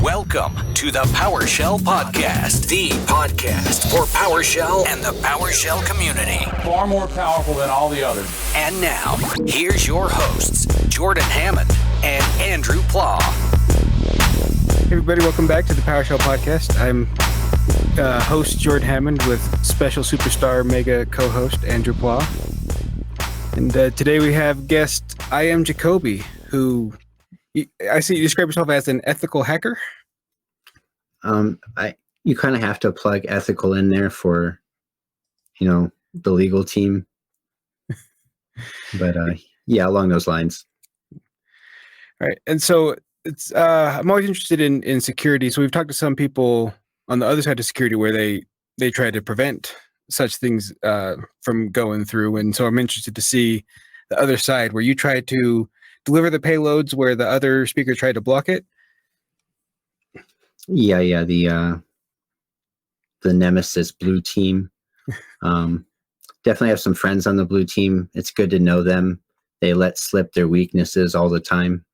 Welcome to the PowerShell Podcast, the podcast for PowerShell and the PowerShell community. Far more powerful than all the others. And now, here's your hosts, Jordan Hammond and Andrew Plough. Hey everybody, welcome back to the PowerShell Podcast. I'm host Jordan Hammond with special superstar mega co-host Andrew Plough. And today we have guest I am Jakoby, who I see you describe yourself as an ethical hacker. You kind of have to plug ethical in there for, the legal team. But yeah, along those lines. All right, and so it's I'm always interested in security. So we've talked to some people on the other side of security where they try to prevent such things from going through, and so I'm interested to see the other side where you try to deliver the payloads where the other speaker tried to block it. Yeah. The Nemesis blue team. Definitely have some friends on the blue team. It's good to know them. They let slip their weaknesses all the time.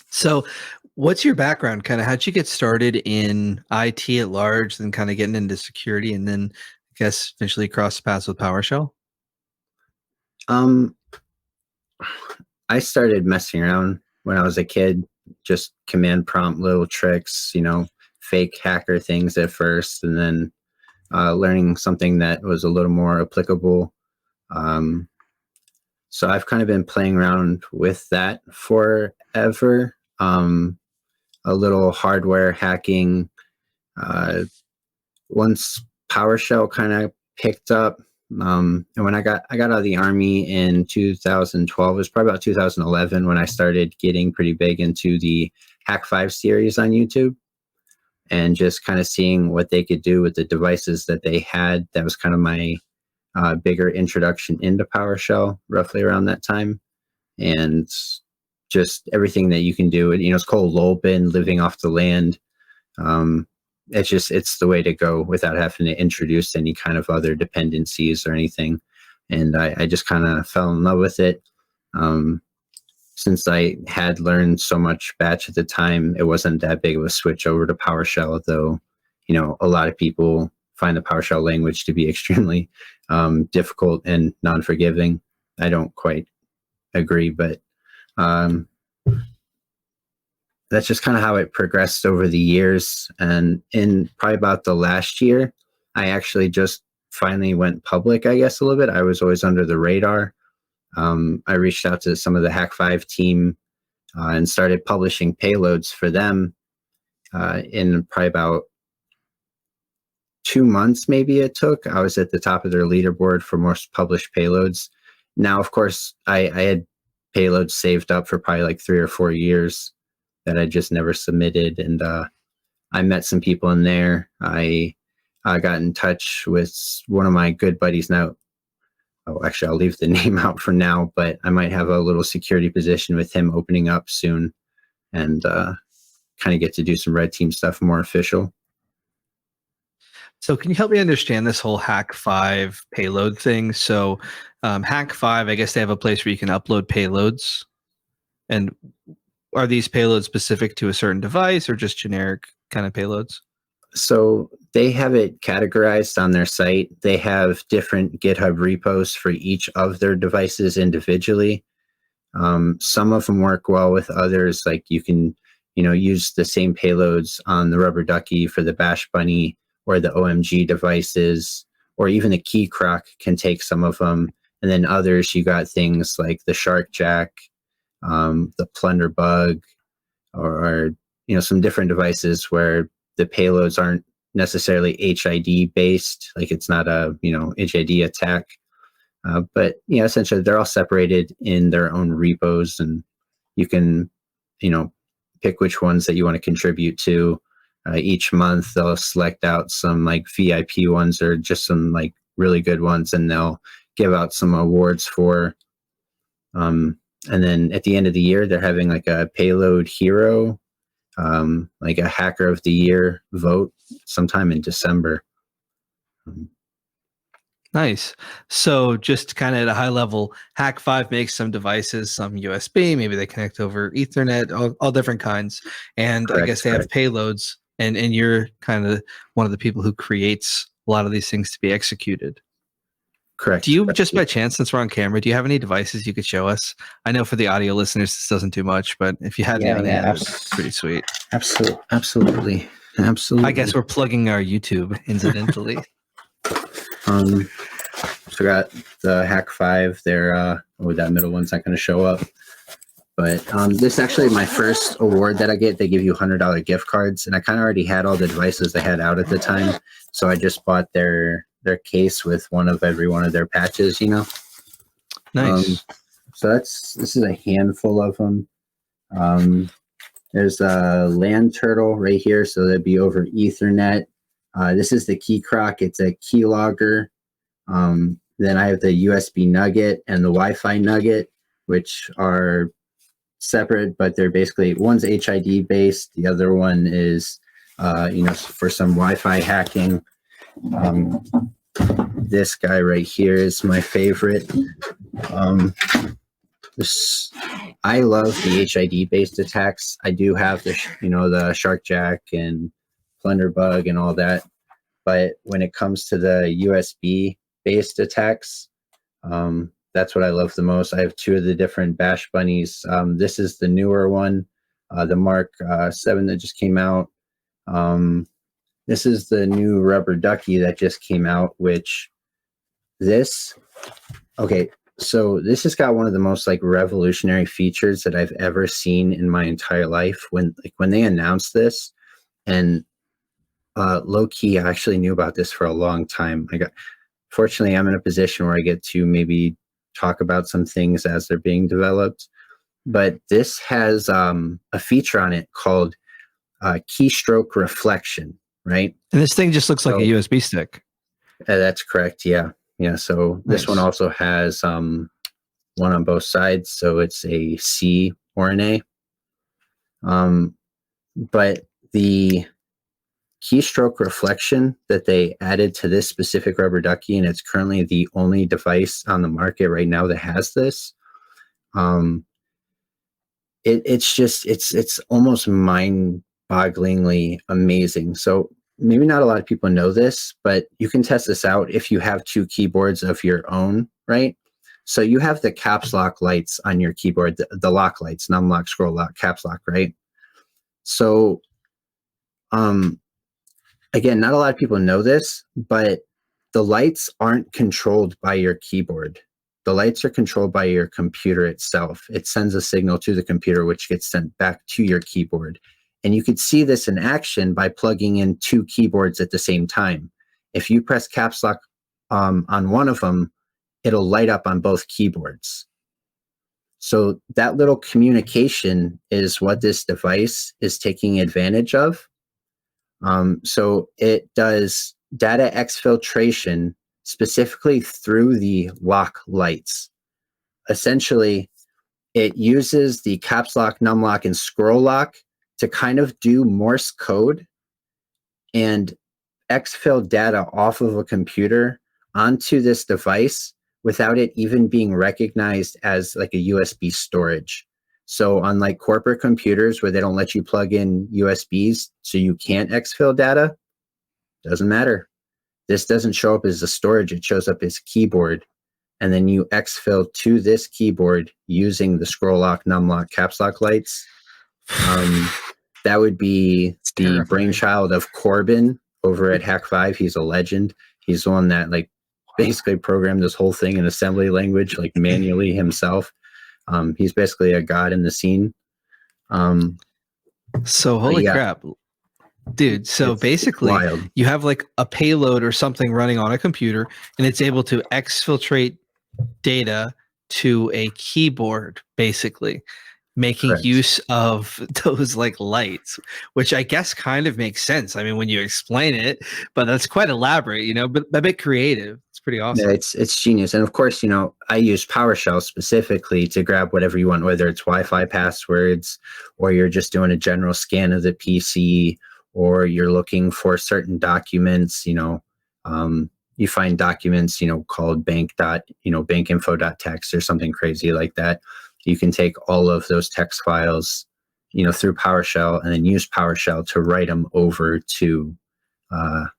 So what's your background? Kind of how'd you get started in IT at large, then kind of getting into security, and then I guess eventually cross the paths with PowerShell? I started messing around when I was a kid, just command prompt little tricks, fake hacker things at first, and then learning something that was a little more applicable. So I've kind of been playing around with that forever. A little hardware hacking. Once PowerShell kind of picked up, and when I got out of the Army in 2012, it was probably about 2011 when I started getting pretty big into the Hack 5 series on YouTube, and just kind of seeing what they could do with the devices that they had. That was kind of my bigger introduction into PowerShell, roughly around that time, and just everything that you can do. It's called Lolbin, living off the land. It's the way to go without having to introduce any kind of other dependencies or anything. And I just kind of fell in love with it. Since I had learned so much batch at the time, it wasn't that big of a switch over to PowerShell, though, a lot of people find the PowerShell language to be extremely difficult and non-forgiving. I don't quite agree, but that's just kind of how it progressed over the years. And in probably about the last year, I actually just finally went public, I guess, a little bit. I was always under the radar. I reached out to some of the Hack 5 team and started publishing payloads for them in probably about 2 months, maybe it took. I was at the top of their leaderboard for most published payloads. Now, of course, I had payloads saved up for probably like 3 or 4 years that I just never submitted. And I met some people in there. I got in touch with one of my good buddies now. Oh, actually, I'll leave the name out for now, but I might have a little security position with him opening up soon, and kind of get to do some red team stuff more official. So can you help me understand this whole Hack 5 payload thing? So Hack 5, I guess they have a place where you can upload payloads. And are these payloads specific to a certain device or just generic kind of payloads? So they have it categorized on their site. They have different GitHub repos for each of their devices individually. Some of them work well with others. Like you can, use the same payloads on the Rubber Ducky for the Bash Bunny or the OMG devices, or even the Key Croc can take some of them. And then others, you got things like the Shark Jack, the Plunder Bug, or some different devices where the payloads aren't necessarily HID based, like it's not a HID attack, but essentially they're all separated in their own repos, and you can pick which ones that you want to contribute to. Each month they'll select out some like VIP ones or just some like really good ones, and they'll give out some awards for. And then at the end of the year, they're having like a payload hero, like a hacker of the year vote sometime in December. Nice. So just kind of at a high level, Hack5 makes some devices, some USB, maybe they connect over Ethernet, all different kinds. And I guess they have payloads, and you're kind of one of the people who creates a lot of these things to be executed. Correct. Do you, just by chance, since we're on camera, do you have any devices you could show us? I know for the audio listeners, this doesn't do much, but if you had any on hand, it's pretty sweet. Absolutely. I guess we're plugging our YouTube incidentally. So got the Hack5 there. That middle one's not going to show up. But this is actually my first award that I get. They give you $100 gift cards, and I kind of already had all the devices they had out at the time. So I just bought their case with one of every one of their patches, Nice. So this is a handful of them. There's a land turtle right here, so that'd be over Ethernet. This is the key croc. It's a keylogger. Then I have the USB nugget and the Wi-Fi nugget, which are separate, but they're basically, one's HID based. The other one is, for some Wi-Fi hacking. This guy right here is my favorite. I love the HID based attacks. I do have the Sharkjack and Plunderbug and all that, but when it comes to the USB based attacks, that's what I love the most. I have two of the different Bash Bunnies. This is the newer one, the Mark 7 that just came out. This is the new Rubber Ducky that just came out, so this has got one of the most revolutionary features that I've ever seen in my entire life. When they announced this, and low key, I actually knew about this for a long time. Fortunately, I'm in a position where I get to maybe talk about some things as they're being developed. But this has a feature on it called keystroke reflection, right? And this thing just looks like a USB stick. That's correct. Yeah. So this one also has one on both sides, so it's a C or an A. But the keystroke reflection that they added to this specific Rubber Ducky, and it's currently the only device on the market right now that has this. It's almost mind-bogglingly amazing. So maybe not a lot of people know this, but you can test this out if you have two keyboards of your own, right? So you have the caps lock lights on your keyboard, the lock lights, num lock, scroll lock, caps lock, right? So, again, not a lot of people know this, but the lights aren't controlled by your keyboard. The lights are controlled by your computer itself. It sends a signal to the computer, which gets sent back to your keyboard. And you could see this in action by plugging in two keyboards at the same time. If you press caps lock on one of them, it'll light up on both keyboards. So that little communication is what this device is taking advantage of. So it does data exfiltration specifically through the lock lights. Essentially, it uses the caps lock, num lock, and scroll lock to kind of do Morse code and exfil data off of a computer onto this device without it even being recognized as a USB storage. So unlike corporate computers where they don't let you plug in USBs so you can't exfil data, doesn't matter. This doesn't show up as a storage, it shows up as keyboard. And then you exfil to this keyboard using the scroll lock, num lock, caps lock lights. That would be the brainchild of Corbin over at Hack5. He's a legend. He's the one that basically programmed this whole thing in assembly language, manually himself. He's basically a god in the scene. So holy crap, dude. So basically you have a payload or something running on a computer, and it's able to exfiltrate data to a keyboard, basically making use of those lights, which I guess kind of makes sense. I mean, when you explain it, but that's quite elaborate, but a bit creative. It's pretty awesome. Yeah, it's genius. And of course, I use PowerShell specifically to grab whatever you want, whether it's Wi-Fi passwords, or you're just doing a general scan of the PC, or you're looking for certain documents, you find documents, called bankinfo.txt or something crazy like that. You can take all of those text files, through PowerShell, and then use PowerShell to write them over to the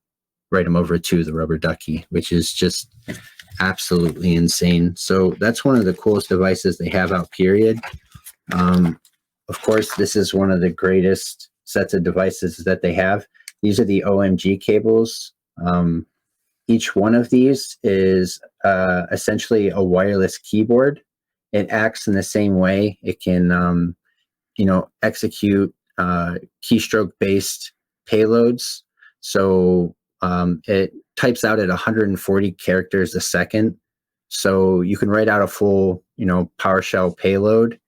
rubber ducky, which is just absolutely insane. So that's one of the coolest devices they have out, period. Of course, this is one of the greatest sets of devices that they have. These are the OMG cables. Each one of these is essentially a wireless keyboard. It acts in the same way. It can, execute keystroke-based payloads. So it types out at 140 characters a second. So you can write out a full, PowerShell payload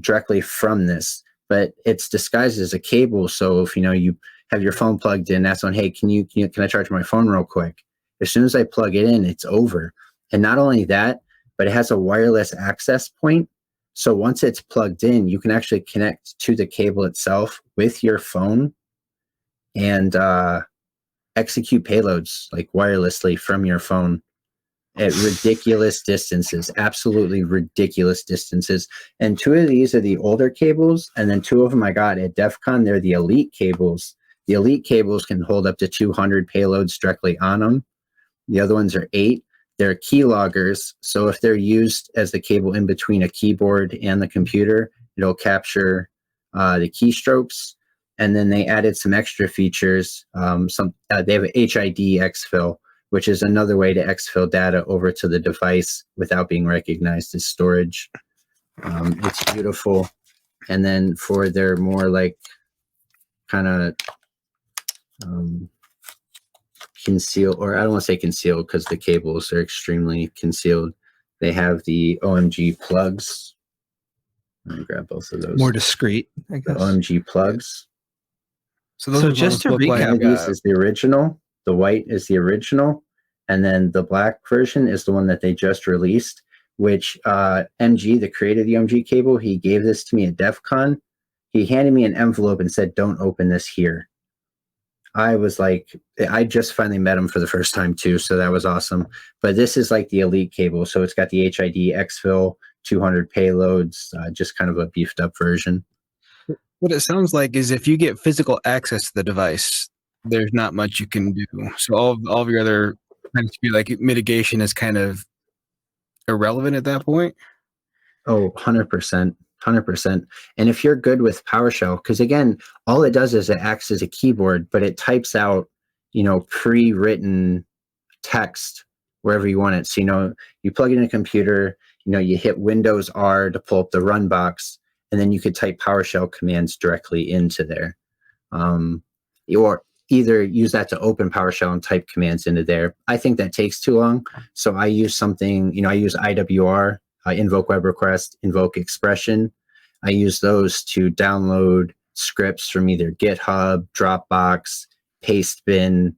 directly from this. But it's disguised as a cable. So if you have your phone plugged in, that's on, hey, can I charge my phone real quick? As soon as I plug it in, it's over. And not only that, but it has a wireless access point. So once it's plugged in, you can actually connect to the cable itself with your phone and execute payloads like wirelessly from your phone at ridiculous distances, absolutely ridiculous distances. And 2 of these are the older cables, and then 2 of them I got at DEF CON. They're the Elite cables. The Elite cables can hold up to 200 payloads directly on them. The other ones are 8. They're keyloggers, so if they're used as the cable in between a keyboard and the computer, it'll capture the keystrokes. And then they added some extra features. They have a HID exfil, which is another way to exfil data over to the device without being recognized as storage. It's beautiful. And then for their more like kind of conceal, or I don't want to say concealed because the cables are extremely concealed. They have the OMG plugs. Let me grab both of those. More discreet, I guess. The OMG plugs. So just to recap, one of these is the original. The white is the original, and then the black version is the one that they just released. Which MG, the creator of the OMG cable, he gave this to me at DEF CON. He handed me an envelope and said, "Don't open this here." I was like, I just finally met him for the first time too, so that was awesome. But this is like the Elite cable, so it's got the HID exfil, 200 payloads, just kind of a beefed up version. What it sounds like is if you get physical access to the device, there's not much you can do. So all of your other kind of like mitigation is kind of irrelevant at that point. Oh, 100%. 100%. And if you're good with PowerShell, because again, all it does is it acts as a keyboard, but it types out, pre-written text wherever you want it. So, you plug it in a computer, you hit Windows R to pull up the run box, and then you could type PowerShell commands directly into there. Or either use that to open PowerShell and type commands into there. I think that takes too long. So I use something, I use IWR, invoke web request, invoke expression. I use those to download scripts from either GitHub, Dropbox, Pastebin,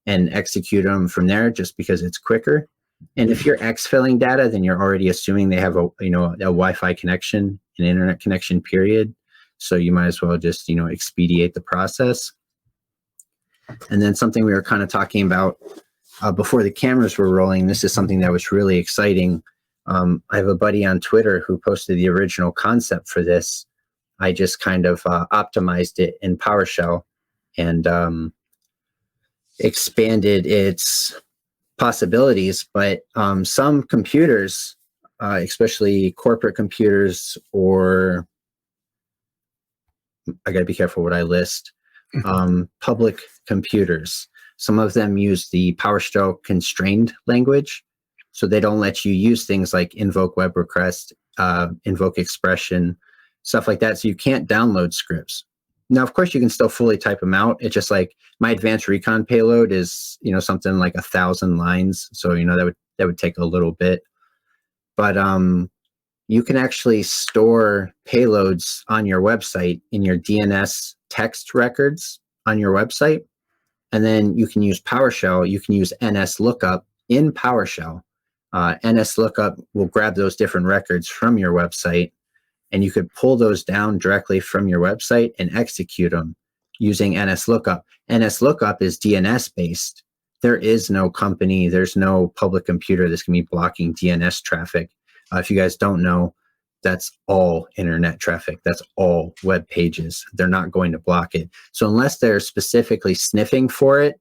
and execute them from there just because it's quicker. And if you're exfilling data, then you're already assuming they have a Wi-Fi connection, an internet connection, period. So you might as well just, expedite the process. And then something we were kind of talking about before the cameras were rolling, this is something that was really exciting. I have a buddy on Twitter who posted the original concept for this. I just kind of optimized it in PowerShell and expanded its possibilities. But some computers, especially corporate computers, or I got to be careful what I list, public computers, some of them use the PowerShell constrained language. So they don't let you use things like invoke web request, invoke expression, stuff like that. So you can't download scripts. Now, of course, you can still fully type them out. It's just like my advanced recon payload is, something like 1,000 lines. So, that would take a little bit. But you can actually store payloads on your website in your DNS text records on your website. And then you can use PowerShell. You can use NSLookup in PowerShell. NSLookup will grab those different records from your website, and you could pull those down directly from your website and execute them using NSLookup. NSLookup is DNS based. there is no company, there's no public computer that's going to be blocking DNS traffic. If you guys don't know, that's all internet traffic. That's all web pages. They're not going to block it. So unless they're specifically sniffing for it,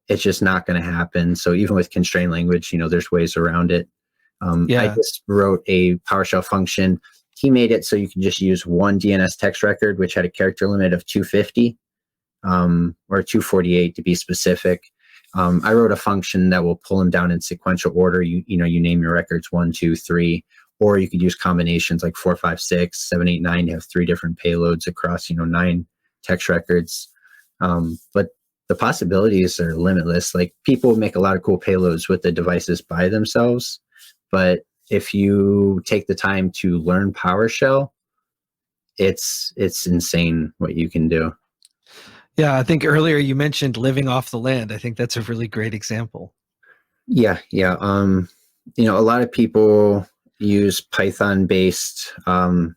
it's just not going to happen. So even with constrained language, there's ways around it. I just wrote a PowerShell function. He made it so you can just use one DNS text record, which had a character limit of 250 or 248 to be specific. I wrote a function that will pull them down in sequential order. You name your records 1, 2, 3, or you could use combinations like 4, 5, 6, 7, 8, 9 to have 3 different payloads across 9 text records. But the possibilities are limitless. Like, people make a lot of cool payloads with the devices by themselves, but if you take the time to learn PowerShell, it's insane what you can do. Yeah, I think earlier you mentioned living off the land. I think that's a really great example. Yeah. A lot of people use Python-based. I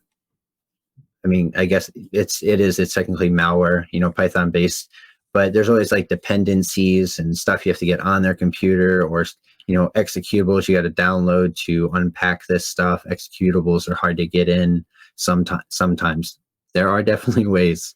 guess it's technically malware, Python-based, but there's always like dependencies and stuff you have to get on their computer, or executables you got to download to unpack this stuff. Executables are hard to get in. Sometimes there are definitely ways.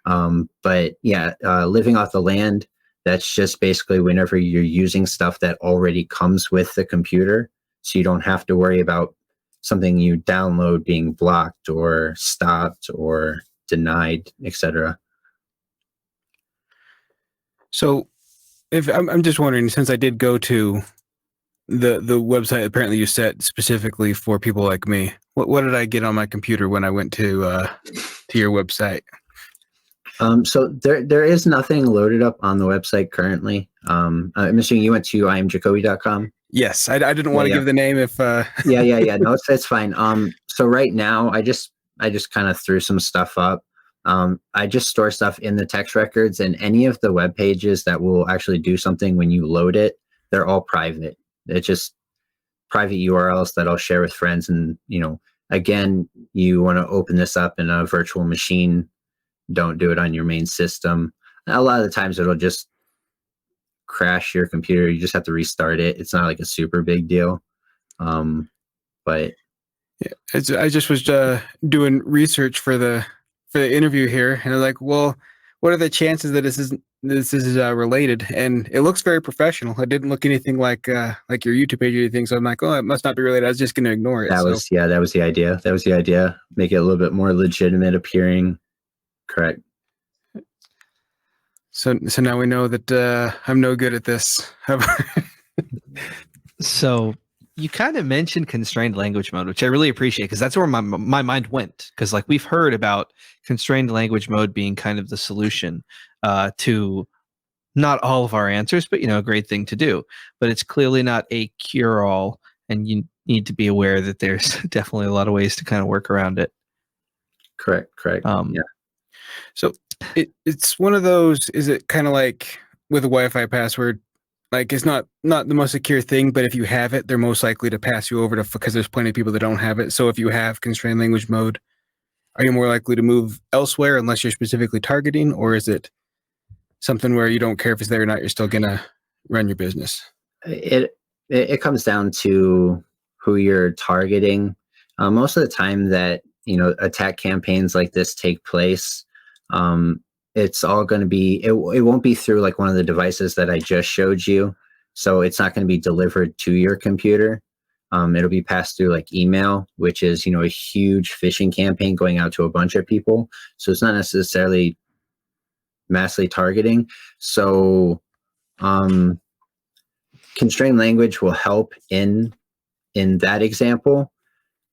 But living off the land, that's just basically whenever you're using stuff that already comes with the computer, so you don't have to worry about something you download being blocked or stopped or denied, etc. So if I'm just wondering, since I did go to the website apparently you set specifically for people like me, what did I get on my computer when I went to your website? So there is nothing loaded up on the website currently. I'm assuming you went to imjakoby.com. Yes, I didn't want to give the name if. Yeah. No, it's fine. So right now I just kind of threw some stuff up. I just store stuff in the text records, and any of the web pages that will actually do something when you load it, they're all private. It's just private URLs that I'll share with friends. And again, you want to open this up in a virtual machine. Don't do it on your main system. A lot of the times it'll just crash your computer. You just have to restart it. It's not like a super big deal. But yeah, I just was doing research for the interview here, and I was like, well, what are the chances that this is related? And it looks very professional. It didn't look anything like your YouTube page or anything. So I'm like, oh, it must not be related. I was just going to ignore it. That was the idea. Make it a little bit more legitimate appearing. Correct. So now we know that I'm no good at this. So you kind of mentioned constrained language mode, which I really appreciate, because that's where my mind went. Because like, we've heard about constrained language mode being kind of the solution to not all of our answers, but a great thing to do. But it's clearly not a cure-all, and you need to be aware that there's definitely a lot of ways to kind of work around it. Correct. Yeah. So it's one of those. Is it kind of like with a Wi-Fi password? Like, it's not the most secure thing, but if you have it, they're most likely to pass you over because there's plenty of people that don't have it. So if you have constrained language mode, are you more likely to move elsewhere unless you're specifically targeting, or is it something where you don't care if it's there or not, you're still gonna run your business? It comes down to who you're targeting. Most of the time that attack campaigns like this take place, it's all going to be, it won't be through like one of the devices that I just showed you. So it's not going to be delivered to your computer. It'll be passed through like email, which is, a huge phishing campaign going out to a bunch of people. So it's not necessarily massively targeting. So constrained language will help in that example.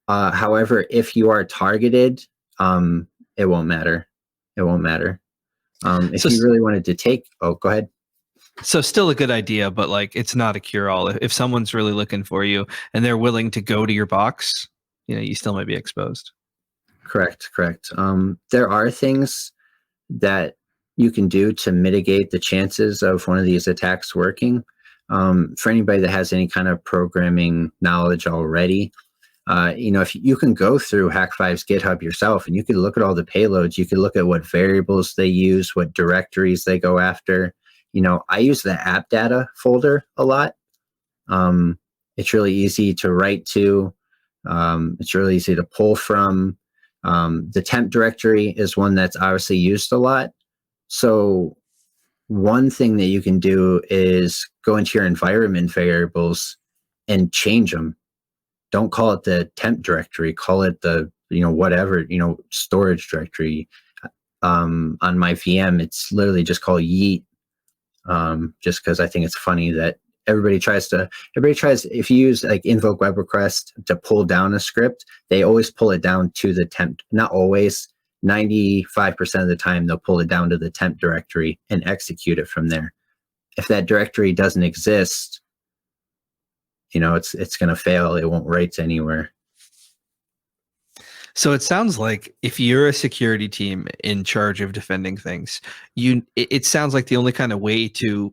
However, if you are targeted, it won't matter. If you really wanted to go ahead. So still a good idea, but like, it's not a cure-all. If someone's really looking for you and they're willing to go to your box, you still might be exposed. Correct. There are things that you can do to mitigate the chances of one of these attacks working. For anybody that has any kind of programming knowledge already, if you can go through Hack5's GitHub yourself, and you can look at all the payloads, you can look at what variables they use, what directories they go after. I use the app data folder a lot. It's really easy to write to. It's really easy to pull from. The temp directory is one that's obviously used a lot. So one thing that you can do is go into your environment variables and change them. Don't call it the temp directory, call it the, whatever, storage directory. On my VM, it's literally just called yeet. Just because I think it's funny that everybody tries, if you use like invoke web request to pull down a script, they always pull it down to the temp, not always, 95% of the time, they'll pull it down to the temp directory and execute it from there. If that directory doesn't exist, it's going to fail. It won't write to anywhere. So it sounds like if you're a security team in charge of defending things, it sounds like the only kind of way to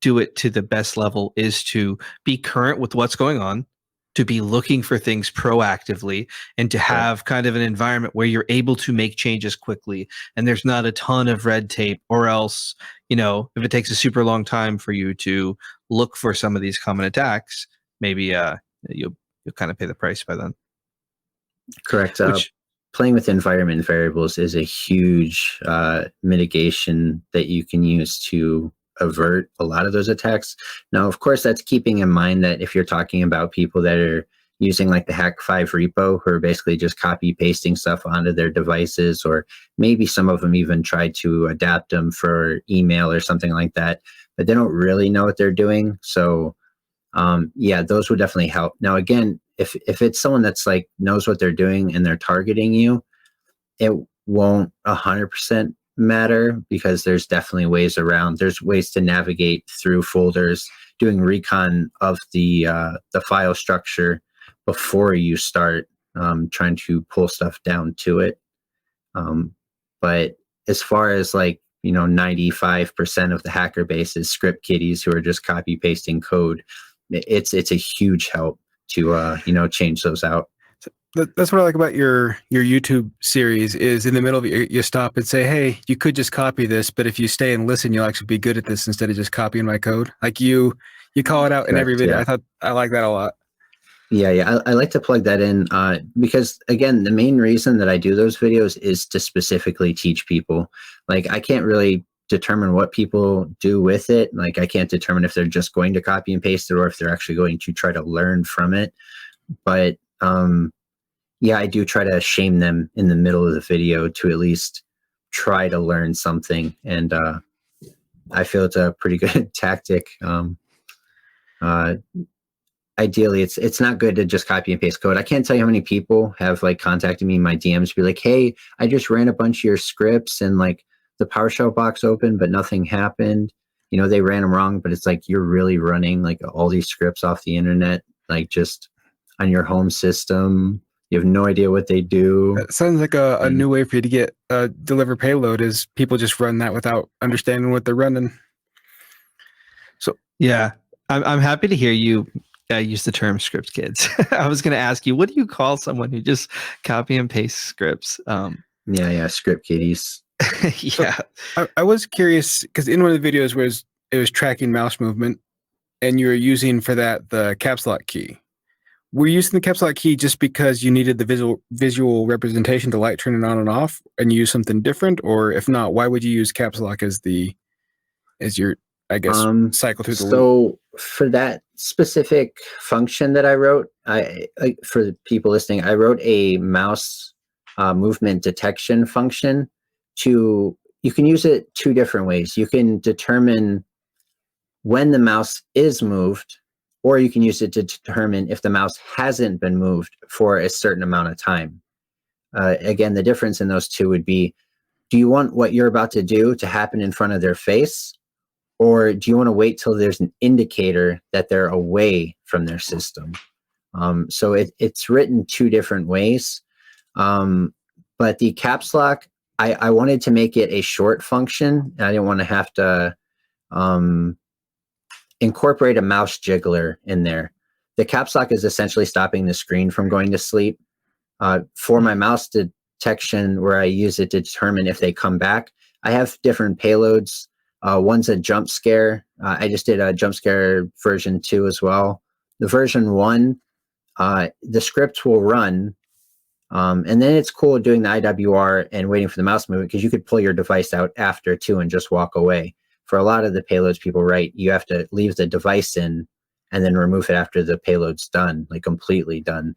do it to the best level is to be current with what's going on, to be looking for things proactively, and to have kind of an environment where you're able to make changes quickly and there's not a ton of red tape, or else, if it takes a super long time for you to look for some of these common attacks, maybe you'll kind of pay the price by then. Correct. Playing with environment variables is a huge mitigation that you can use to avert a lot of those attacks. Now, of course, that's keeping in mind that if you're talking about people that are using like the Hack5 repo, who are basically just copy pasting stuff onto their devices, or maybe some of them even try to adapt them for email or something like that, but they don't really know what they're doing. So those would definitely help. Now, again, if it's someone that's like knows what they're doing and they're targeting you, it won't 100% matter, because there's definitely ways around. There's ways to navigate through folders, doing recon of the file structure before you start trying to pull stuff down to it. But as far as 95% of the hacker base is script kiddies who are just copy pasting code, it's a huge help to change those out. That's what I like about your YouTube series, is in the middle of it, you stop and say, hey, you could just copy this, but if you stay and listen, you'll actually be good at this instead of just copying my code. Like you call it out in every video. Yeah. I like that a lot. Yeah. I like to plug that in because, again, the main reason that I do those videos is to specifically teach people. Like, I can't really determine what people do with it. Like, I can't determine if they're just going to copy and paste it or if they're actually going to try to learn from it. But I do try to shame them in the middle of the video to at least try to learn something. And I feel it's a pretty good tactic. Ideally, it's not good to just copy and paste code. I can't tell you how many people have contacted me in my DMs to be like, hey, I just ran a bunch of your scripts and the PowerShell box opened, but nothing happened. They ran them wrong, but it's you're really running all these scripts off the internet, just on your home system. You have no idea what they do. It sounds like a new way for you to get deliver payload, is people just run that without understanding what they're running. So yeah, I'm happy to hear you use the term script kids. I was going to ask you, what do you call someone who just copy and paste scripts? Script kiddies. Yeah. So I was curious, because in one of the videos where it was tracking mouse movement, and you were using for that the caps lock key. Were you using the caps lock key just because you needed the visual representation to light turn it on and off, and you use something different? Or if not, why would you use caps lock as your, I guess, cycle through the loop? So for that specific function that I wrote, for the people listening, I wrote a mouse movement detection function. You can use it two different ways. You can determine when the mouse is moved, or you can use it to determine if the mouse hasn't been moved for a certain amount of time. Again, the difference in those two would be, do you want what you're about to do to happen in front of their face? Or do you want to wait till there's an indicator that they're away from their system? So it's written two different ways. But the caps lock, I wanted to make it a short function. I didn't want to have to incorporate a mouse jiggler in there. The caps lock is essentially stopping the screen from going to sleep. For my mouse detection, where I use it to determine if they come back, I have different payloads One's a jump scare. I just did a jump scare version 2 as well. The version 1, the script will run, and then it's cool doing the IWR and waiting for the mouse movement, because you could pull your device out after too and just walk away. For a lot of the payloads people write, you have to leave the device in and then remove it after the payload's done, like completely done.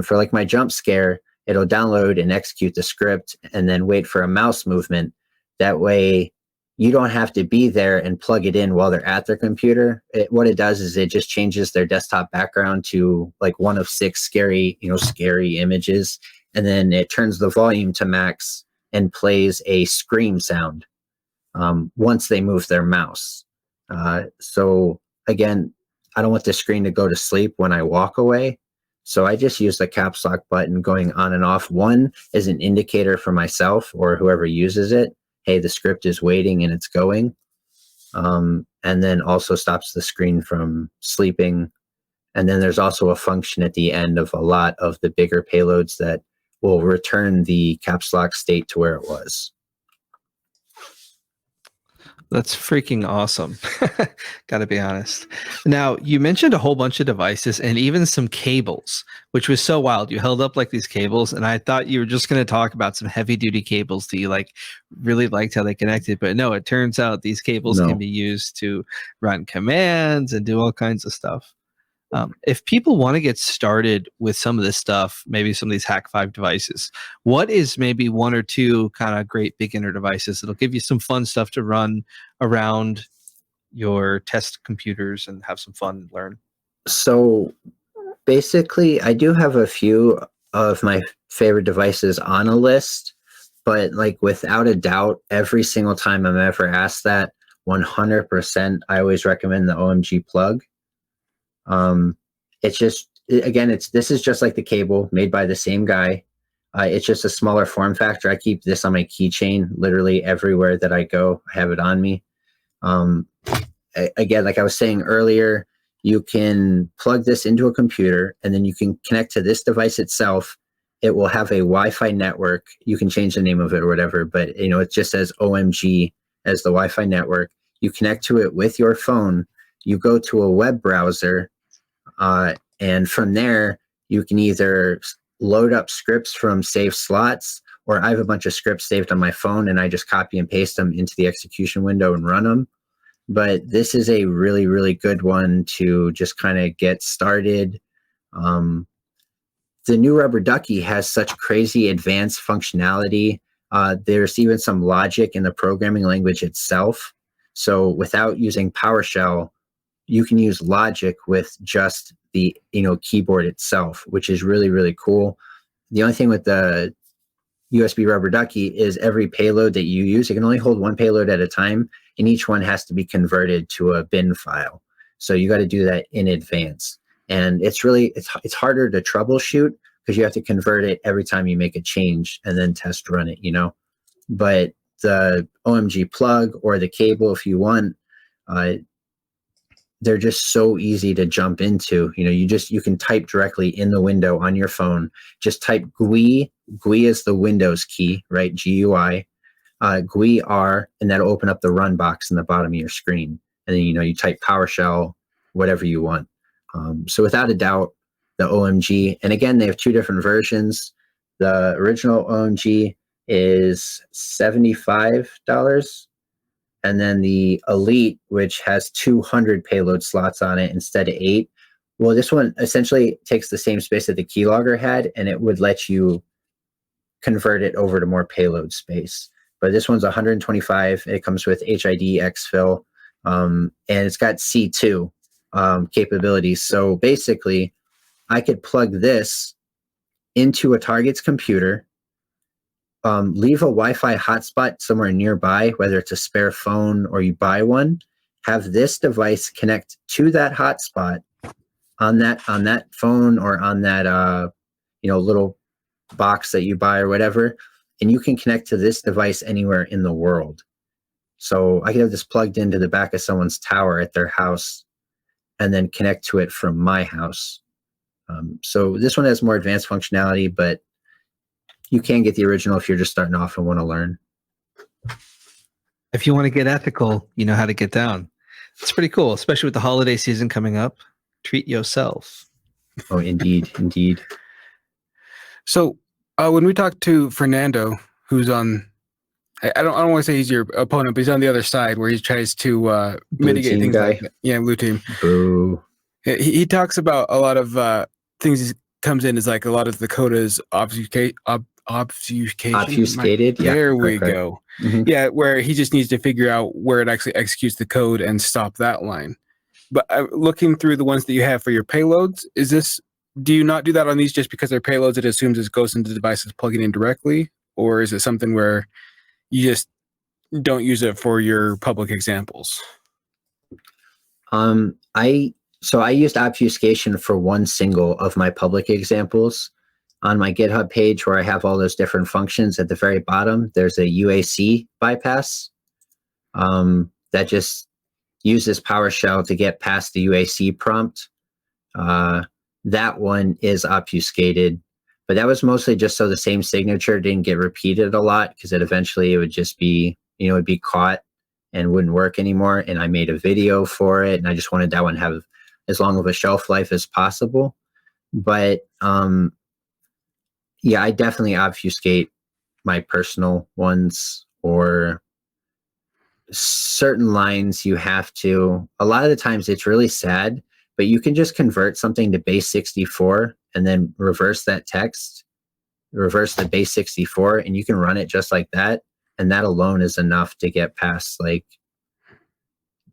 For like my jump scare, it'll download and execute the script and then wait for a mouse movement. That way you don't have to be there and plug it in while they're at their computer. What it does is it just changes their desktop background to like one of 6 scary images. And then it turns the volume to max and plays a scream sound once they move their mouse. So again, I don't want the screen to go to sleep when I walk away. So I just use the caps lock button going on and off. One is an indicator for myself or whoever uses it. Hey, the script is waiting and it's going. And then also stops the screen from sleeping. And then there's also a function at the end of a lot of the bigger payloads that will return the caps lock state to where it was. That's freaking awesome. Gotta be honest. Now, you mentioned a whole bunch of devices and even some cables, which was so wild. You held up like these cables, and I thought you were just going to talk about some heavy duty cables that you really liked how they connected. But no, it turns out these cables can be used to run commands and do all kinds of stuff. If people want to get started with some of this stuff, maybe some of these Hack5 devices, what is maybe 1 or 2 kind of great beginner devices that'll give you some fun stuff to run around your test computers and have some fun and learn? So basically, I do have a few of my favorite devices on a list, but like without a doubt, every single time I'm ever asked that, 100%, I always recommend the OMG plug. It's just, again, this is just like the cable made by the same guy. It's just a smaller form factor. I keep this on my keychain literally everywhere that I go. I have it on me. Again, like I was saying earlier, you can plug this into a computer and then you can connect to this device itself. It will have a Wi-Fi network. You can change the name of it or whatever, but it just says OMG as the Wi-Fi network. You connect to it with your phone. You go to a web browser, and from there, you can either load up scripts from saved slots, or I have a bunch of scripts saved on my phone and I just copy and paste them into the execution window and run them. But this is a really, really good one to just kind of get started. The new Rubber Ducky has such crazy advanced functionality. There's even some logic in the programming language itself. So without using PowerShell, you can use logic with just the keyboard itself, which is really, really cool. The only thing with the USB Rubber Ducky is every payload that you use, it can only hold 1 payload at a time, and each one has to be converted to a bin file. So you got to do that in advance. And it's harder to troubleshoot because you have to convert it every time you make a change and then test run it, But the OMG plug or the cable, if you want, they're just so easy to jump into. You can type directly in the window on your phone. Just type GUI. GUI is the Windows key, right? GUI. GUI R, and that'll open up the run box in the bottom of your screen. And then, you type PowerShell, whatever you want. So without a doubt, the OMG, and again, they have 2 different versions. The original OMG is $75. And then the Elite, which has 200 payload slots on it instead of 8. Well, this one essentially takes the same space that the keylogger had, and it would let you convert it over to more payload space. But this one's 125. It comes with HID exfil, and it's got C2 capabilities. So basically, I could plug this into a target's computer, leave a Wi-Fi hotspot somewhere nearby, whether it's a spare phone or you buy one, have this device connect to that hotspot on that phone or on that little box that you buy or whatever, and you can connect to this device anywhere in the world. So I could have this plugged into the back of someone's tower at their house and then connect to it from my house. So this one has more advanced functionality, but you can get the original if you're just starting off and want to learn. If you want to get ethical, you know how to get down. It's pretty cool, especially with the holiday season coming up. Treat yourself. Oh, indeed, indeed. So when we talk to Fernando, who's on, I don't want to say he's your opponent, but he's on the other side where he tries to mitigate things guy. like that. Yeah, blue team. Boo. He talks about a lot of things. He comes in as like a lot of the code is obfuscation. Obfuscated. Yeah, There we correct. go. Mm-hmm. Yeah, where he just needs to figure out where it actually executes the code and stop that line. But looking through the ones that you have for your payloads, do you not do that on these just because they're payloads? It assumes it goes into the devices plugging in directly, or is it something where you just don't use it for your public examples? I used obfuscation for one single of my public examples. On my GitHub page where I have all those different functions, at the very bottom, there's a UAC bypass that just uses PowerShell to get past the UAC prompt. That one is obfuscated, but that was mostly just so the same signature didn't get repeated a lot, because it would just be, it'd be caught and wouldn't work anymore. And I made a video for it, and I just wanted that one to have as long of a shelf life as possible. But yeah, I definitely obfuscate my personal ones, or certain lines you have to. A lot of the times it's really sad, but you can just convert something to base 64 and then reverse that text, reverse the base 64, and you can run it just like that. And that alone is enough to get past, like,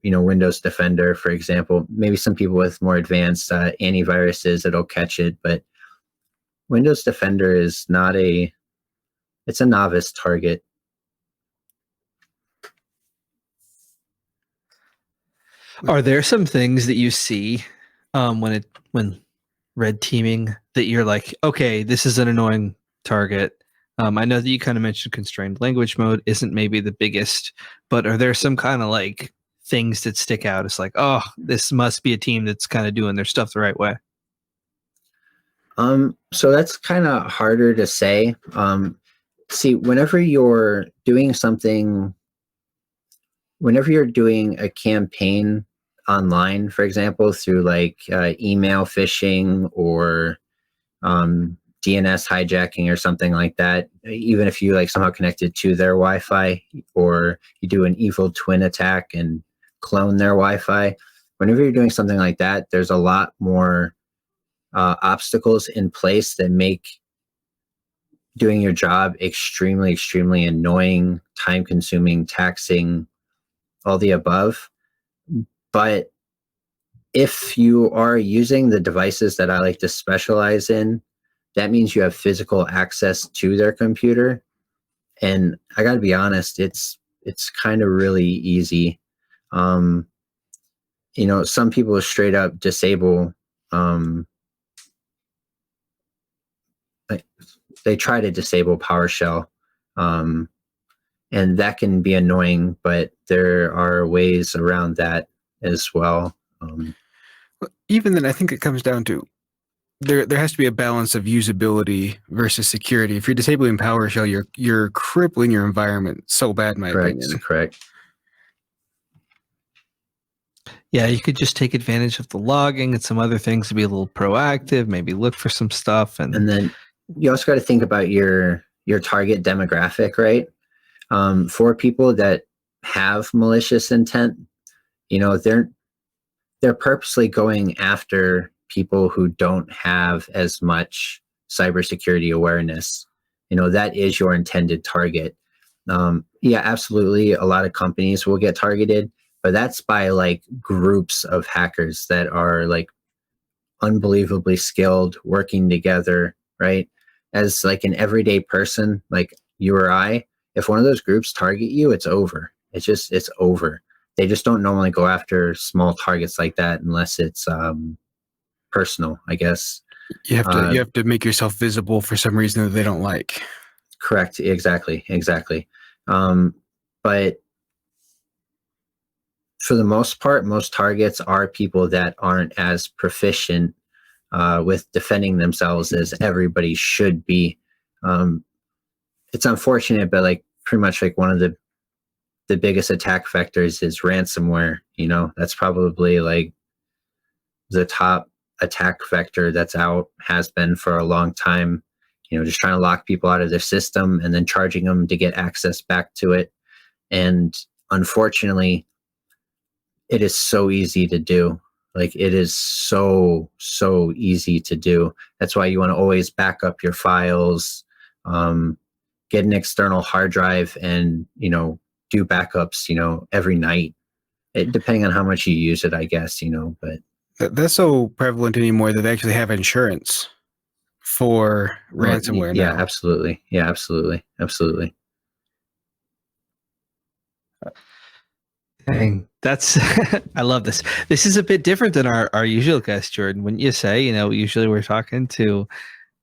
Windows Defender, for example. Maybe some people with more advanced antiviruses, it'll catch it, but Windows Defender is it's a novice target. Are there some things that you see when red teaming that you're like, okay, this is an annoying target? I know that you kind of mentioned constrained language mode isn't maybe the biggest, but are there some kind of like things that stick out? It's like, oh, this must be a team that's kind of doing their stuff the right way. So that's kind of harder to say. See, whenever you're doing a campaign online, for example, through like email phishing or DNS hijacking or something like that, even if you like somehow connected to their Wi-Fi, or you do an evil twin attack and clone their Wi-Fi, whenever you're doing something like that, there's a lot more obstacles in place that make doing your job extremely, extremely annoying, time-consuming, taxing, all the above. But if you are using the devices that I like to specialize in, that means you have physical access to their computer. And I got to be honest, it's kind of really easy. Some people straight up disable. They try to disable PowerShell, and that can be annoying, but there are ways around that as well. Even then, I think it comes down to there has to be a balance of usability versus security. If you're disabling PowerShell, you're crippling your environment so bad, in my opinion. Correct. Yeah, you could just take advantage of the logging and some other things to be a little proactive, maybe look for some stuff. And then you also got to think about your target demographic, right? For people that have malicious intent, they're purposely going after people who don't have as much cybersecurity awareness. That is your intended target. Yeah, absolutely. A lot of companies will get targeted, but that's by like groups of hackers that are like unbelievably skilled, working together, right? As like an everyday person, like you or I, if one of those groups target you, it's over. It's over. They just don't normally go after small targets like that unless it's personal, I guess. You have to make yourself visible for some reason that they don't like. Correct. Exactly. But for the most part, most targets are people that aren't as proficient with defending themselves as everybody should be. It's unfortunate, but like pretty much like one of the the biggest attack vectors is ransomware. That's probably like the top attack vector that's out, has been for a long time. Just trying to lock people out of their system and then charging them to get access back to it. And unfortunately, it is so easy to do. Like, it is so easy to do. That's why you want to always back up your files, get an external hard drive, and, do backups, every night, depending on how much you use it, I guess, but. That's so prevalent anymore that they actually have insurance for ransomware yeah, now. Absolutely. Yeah, absolutely. Dang, that's I love this. This is a bit different than our usual guest, Jordan. Wouldn't you say? Usually we're talking to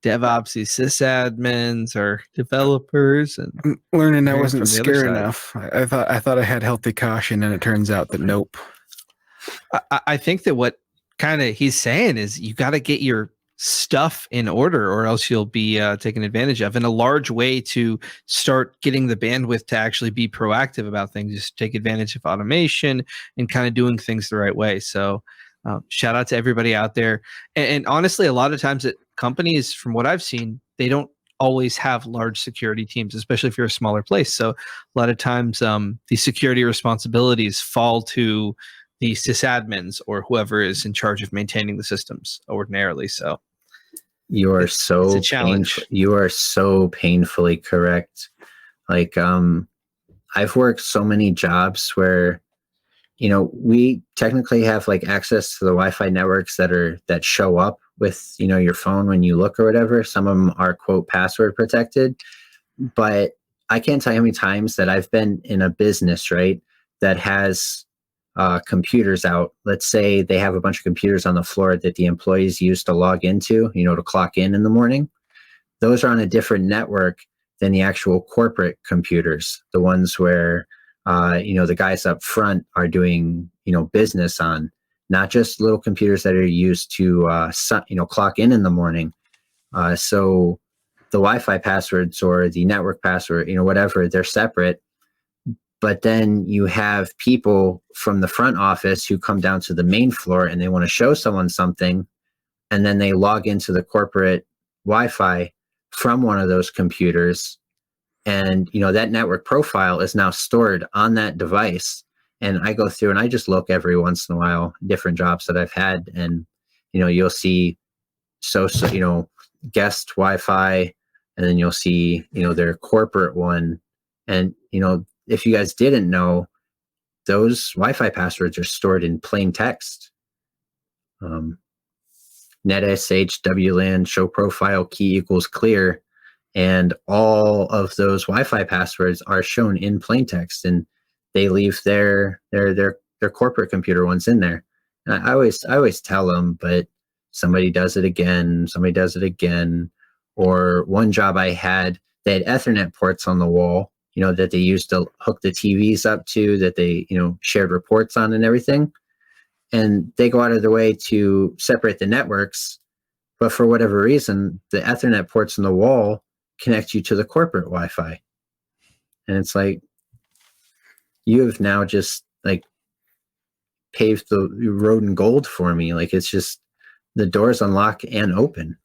DevOps, sysadmins or developers, and I'm learning I hearing wasn't from the other scared side. enough. I thought I had healthy caution, and it turns out that nope. I think that what kind of he's saying is you got to get your stuff in order, or else you'll be taken advantage of. And a large way to start getting the bandwidth to actually be proactive about things is to take advantage of automation and kind of doing things the right way. So shout out to everybody out there. And honestly, a lot of times at companies, from what I've seen, they don't always have large security teams, especially if you're a smaller place. So a lot of times the security responsibilities fall to the sysadmins or whoever is in charge of maintaining the systems ordinarily. So you are it's a challenge. You are so painfully correct. Like, I've worked so many jobs where, we technically have like access to the Wi-Fi networks that show up with, your phone when you look or whatever. Some of them are, quote, password protected, but I can't tell you how many times that I've been in a business, right, that has computers out. Let's say they have a bunch of computers on the floor that the employees use to log into, to clock in the morning. Those are on a different network than the actual corporate computers, the ones where, the guys up front are doing, business on, not just little computers that are used to, clock in the morning. So the Wi-Fi passwords or the network password, whatever, they're separate. But then you have people from the front office who come down to the main floor and they want to show someone something, and then they log into the corporate Wi-Fi from one of those computers. And, that network profile is now stored on that device. And I go through and I just look every once in a while, different jobs that I've had. And, you'll see, guest Wi-Fi, and then you'll see, their corporate one. And, if you guys didn't know, those Wi-Fi passwords are stored in plain text. NetSH, WLAN, show profile, key equals clear. And all of those Wi-Fi passwords are shown in plain text, and they leave their corporate computer ones in there. And I always tell them, but somebody does it again. Or one job I had, they had Ethernet ports on the wall, that they used to hook the TVs up to, that they, shared reports on and everything. And they go out of their way to separate the networks. But for whatever reason, the Ethernet ports on the wall connect you to the corporate Wi-Fi. And it's like, you have now just like paved the road in gold for me. Like, it's just, the doors unlock and open.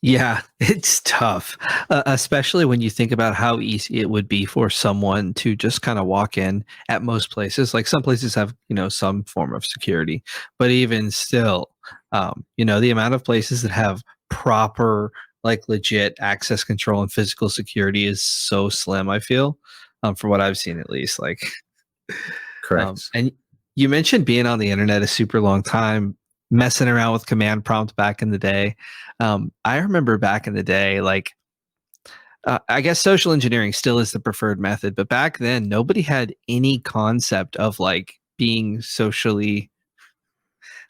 Yeah, it's tough, especially when you think about how easy it would be for someone to just kind of walk in at most places. Like, some places have, some form of security, but even still, the amount of places that have proper, like, legit access control and physical security is so slim, I feel, for what I've seen, at least. Like, Correct. And you mentioned being on the internet a super long time, messing around with command prompt back in the day. I remember back in the day, like, I guess social engineering still is the preferred method, but back then nobody had any concept of like being socially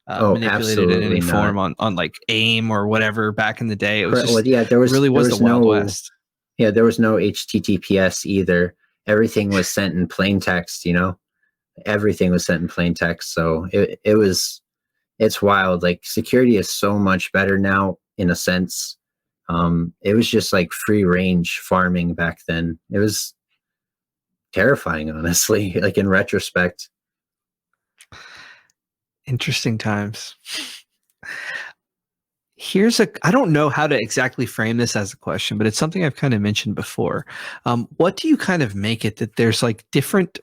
manipulated in any form on like AIM or whatever. Back in the day, it was just, there was the Wild West. Yeah, there was no HTTPS either. Everything was sent in plain text. Everything was sent in plain text. So it's wild. Like, security is so much better now, in a sense. It was just like free range farming back then. It was terrifying, honestly, like in retrospect. Interesting times. I don't know how to exactly frame this as a question, but it's something I've kind of mentioned before. What do you kind of make it that there's like different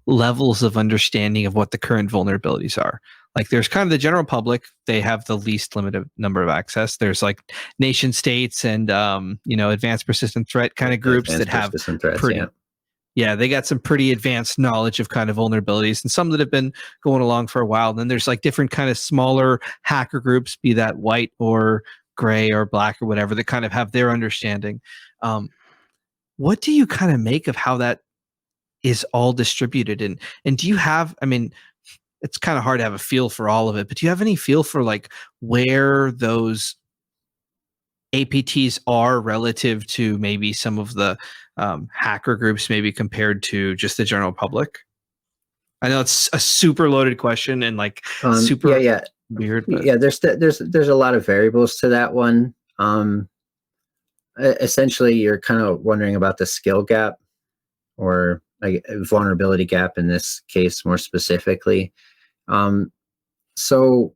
levels of understanding of what the current vulnerabilities are? Like there's kind of the general public, they have the least limited number of access. There's like nation states and, advanced persistent threat kind of groups Advanced that have persistent threats, pretty, yeah, they got some pretty advanced knowledge of kind of vulnerabilities, and some that have been going along for a while. And then there's like different kind of smaller hacker groups, be that white or gray or black or whatever, that kind of have their understanding. What do you kind of make of how that is all distributed? And do you have, I mean, it's kind of hard to have a feel for all of it, but do you have any feel for like where those APTs are relative to maybe some of the hacker groups, maybe compared to just the general public? I know it's a super loaded question and like super weird. But. Yeah, there's a lot of variables to that one. Essentially, you're kind of wondering about the skill gap, or a vulnerability gap in this case more specifically. So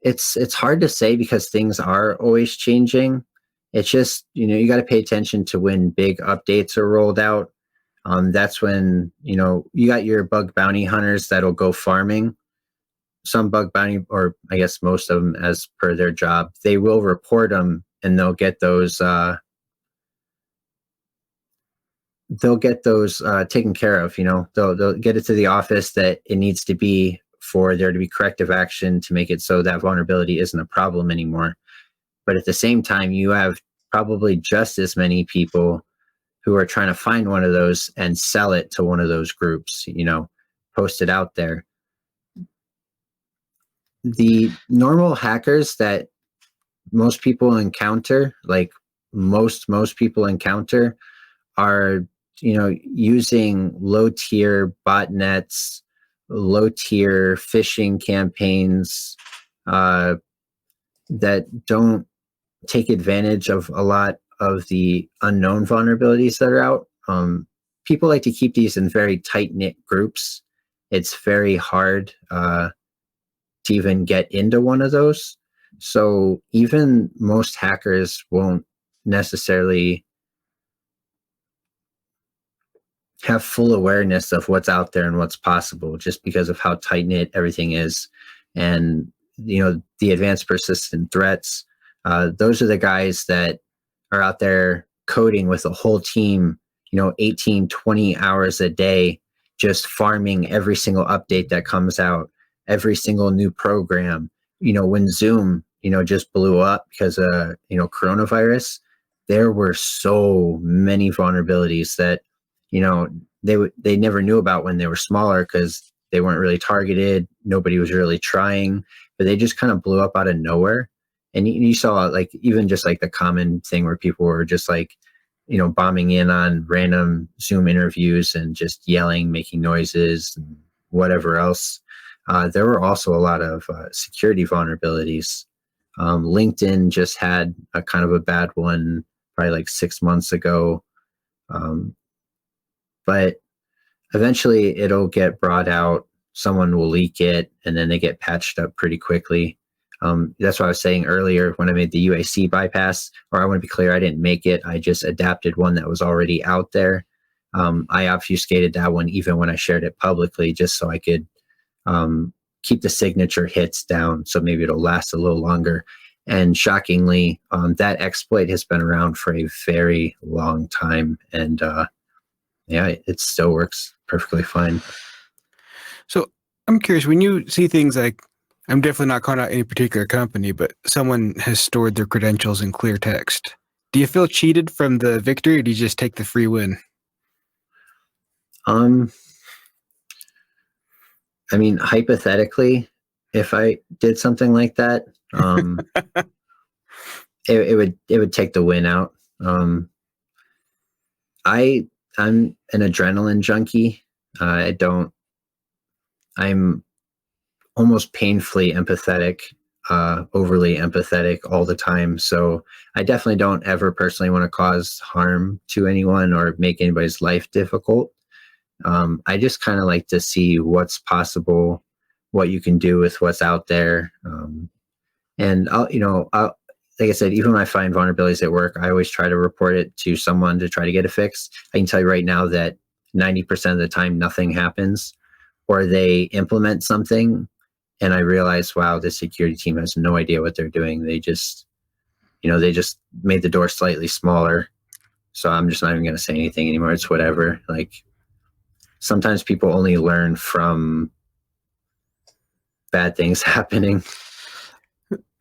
it's hard to say because things are always changing. It's just, you got to pay attention to when big updates are rolled out. That's when, you got your bug bounty hunters that'll go farming. Some bug bounty, or I guess most of them as per their job, they will report them and they'll get those taken care of. They'll get it to the office that it needs to be for there to be corrective action to make it so that vulnerability isn't a problem anymore. But at the same time, you have probably just as many people who are trying to find one of those and sell it to one of those groups, post it out there. The normal hackers that most people encounter, like most people encounter, are using low-tier botnets, low-tier phishing campaigns that don't take advantage of a lot of the unknown vulnerabilities that are out. People like to keep these in very tight-knit groups. It's very hard to even get into one of those. So even most hackers won't necessarily have full awareness of what's out there and what's possible, just because of how tight-knit everything is. And the advanced persistent threats, those are the guys that are out there coding with a whole team, 18, 20 hours a day, just farming every single update that comes out, every single new program. When Zoom, just blew up because of, coronavirus, there were so many vulnerabilities that, they never knew about when they were smaller because they weren't really targeted. Nobody was really trying, but they just kind of blew up out of nowhere. And you saw like even just like the common thing where people were just like, bombing in on random Zoom interviews and just yelling, making noises, and whatever else. There were also a lot of security vulnerabilities. LinkedIn just had a kind of a bad one probably like 6 months ago. But eventually it'll get brought out. Someone will leak it and then they get patched up pretty quickly. That's what I was saying earlier when I made the UAC bypass, or I want to be clear, I didn't make it. I just adapted one that was already out there. I obfuscated that one even when I shared it publicly, just so I could keep the signature hits down, so maybe it'll last a little longer. And shockingly, that exploit has been around for a very long time, and it still works perfectly fine. So I'm curious, when you see things like, I'm definitely not calling out any particular company, but someone has stored their credentials in clear text, do you feel cheated from the victory, or do you just take the free win? I mean, hypothetically, if I did something like that, it would take the win out. I'm an adrenaline junkie. I'm almost painfully empathetic overly empathetic all the time. So I definitely don't ever personally want to cause harm to anyone or make anybody's life difficult. I just kind of like to see what's possible, what you can do with what's out there. And like I said, even when I find vulnerabilities at work, I always try to report it to someone to try to get it fixed. I can tell you right now that 90% of the time, nothing happens, or they implement something and I realize, wow, the security team has no idea what they're doing. They just made the door slightly smaller. So I'm just not even going to say anything anymore. It's whatever. Like, sometimes people only learn from bad things happening.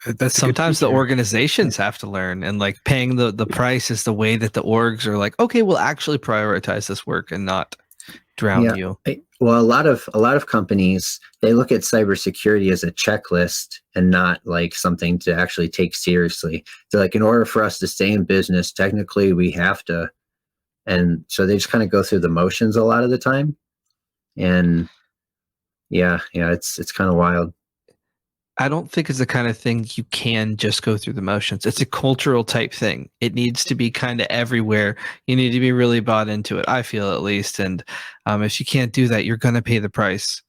That's sometimes the organizations have to learn, and like paying the price is the way that the orgs are like, okay, we'll actually prioritize this work and not drown you. Well, a lot of companies, they look at cybersecurity as a checklist and not like something to actually take seriously. They're like, in order for us to stay in business, technically we have to, and so they just kind of go through the motions a lot of the time. And yeah, it's kind of wild. I don't think it's the kind of thing you can just go through the motions. It's a cultural type thing. It needs to be kind of everywhere. You need to be really bought into it, I feel, at least. And if you can't do that, you're going to pay the price.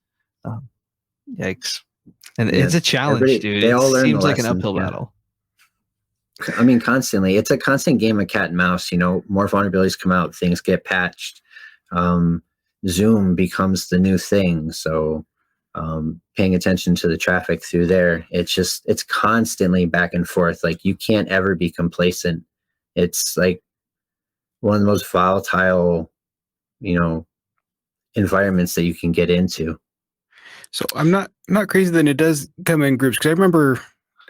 Yikes. And it's a challenge, dude. It seems like an uphill battle. I mean, constantly. It's a constant game of cat and mouse. More vulnerabilities come out, things get patched. Zoom becomes the new thing. So paying attention to the traffic through there, it's constantly back and forth. Like, you can't ever be complacent. It's like one of the most volatile, environments that you can get into. So I'm not crazy that it does come in groups, because I remember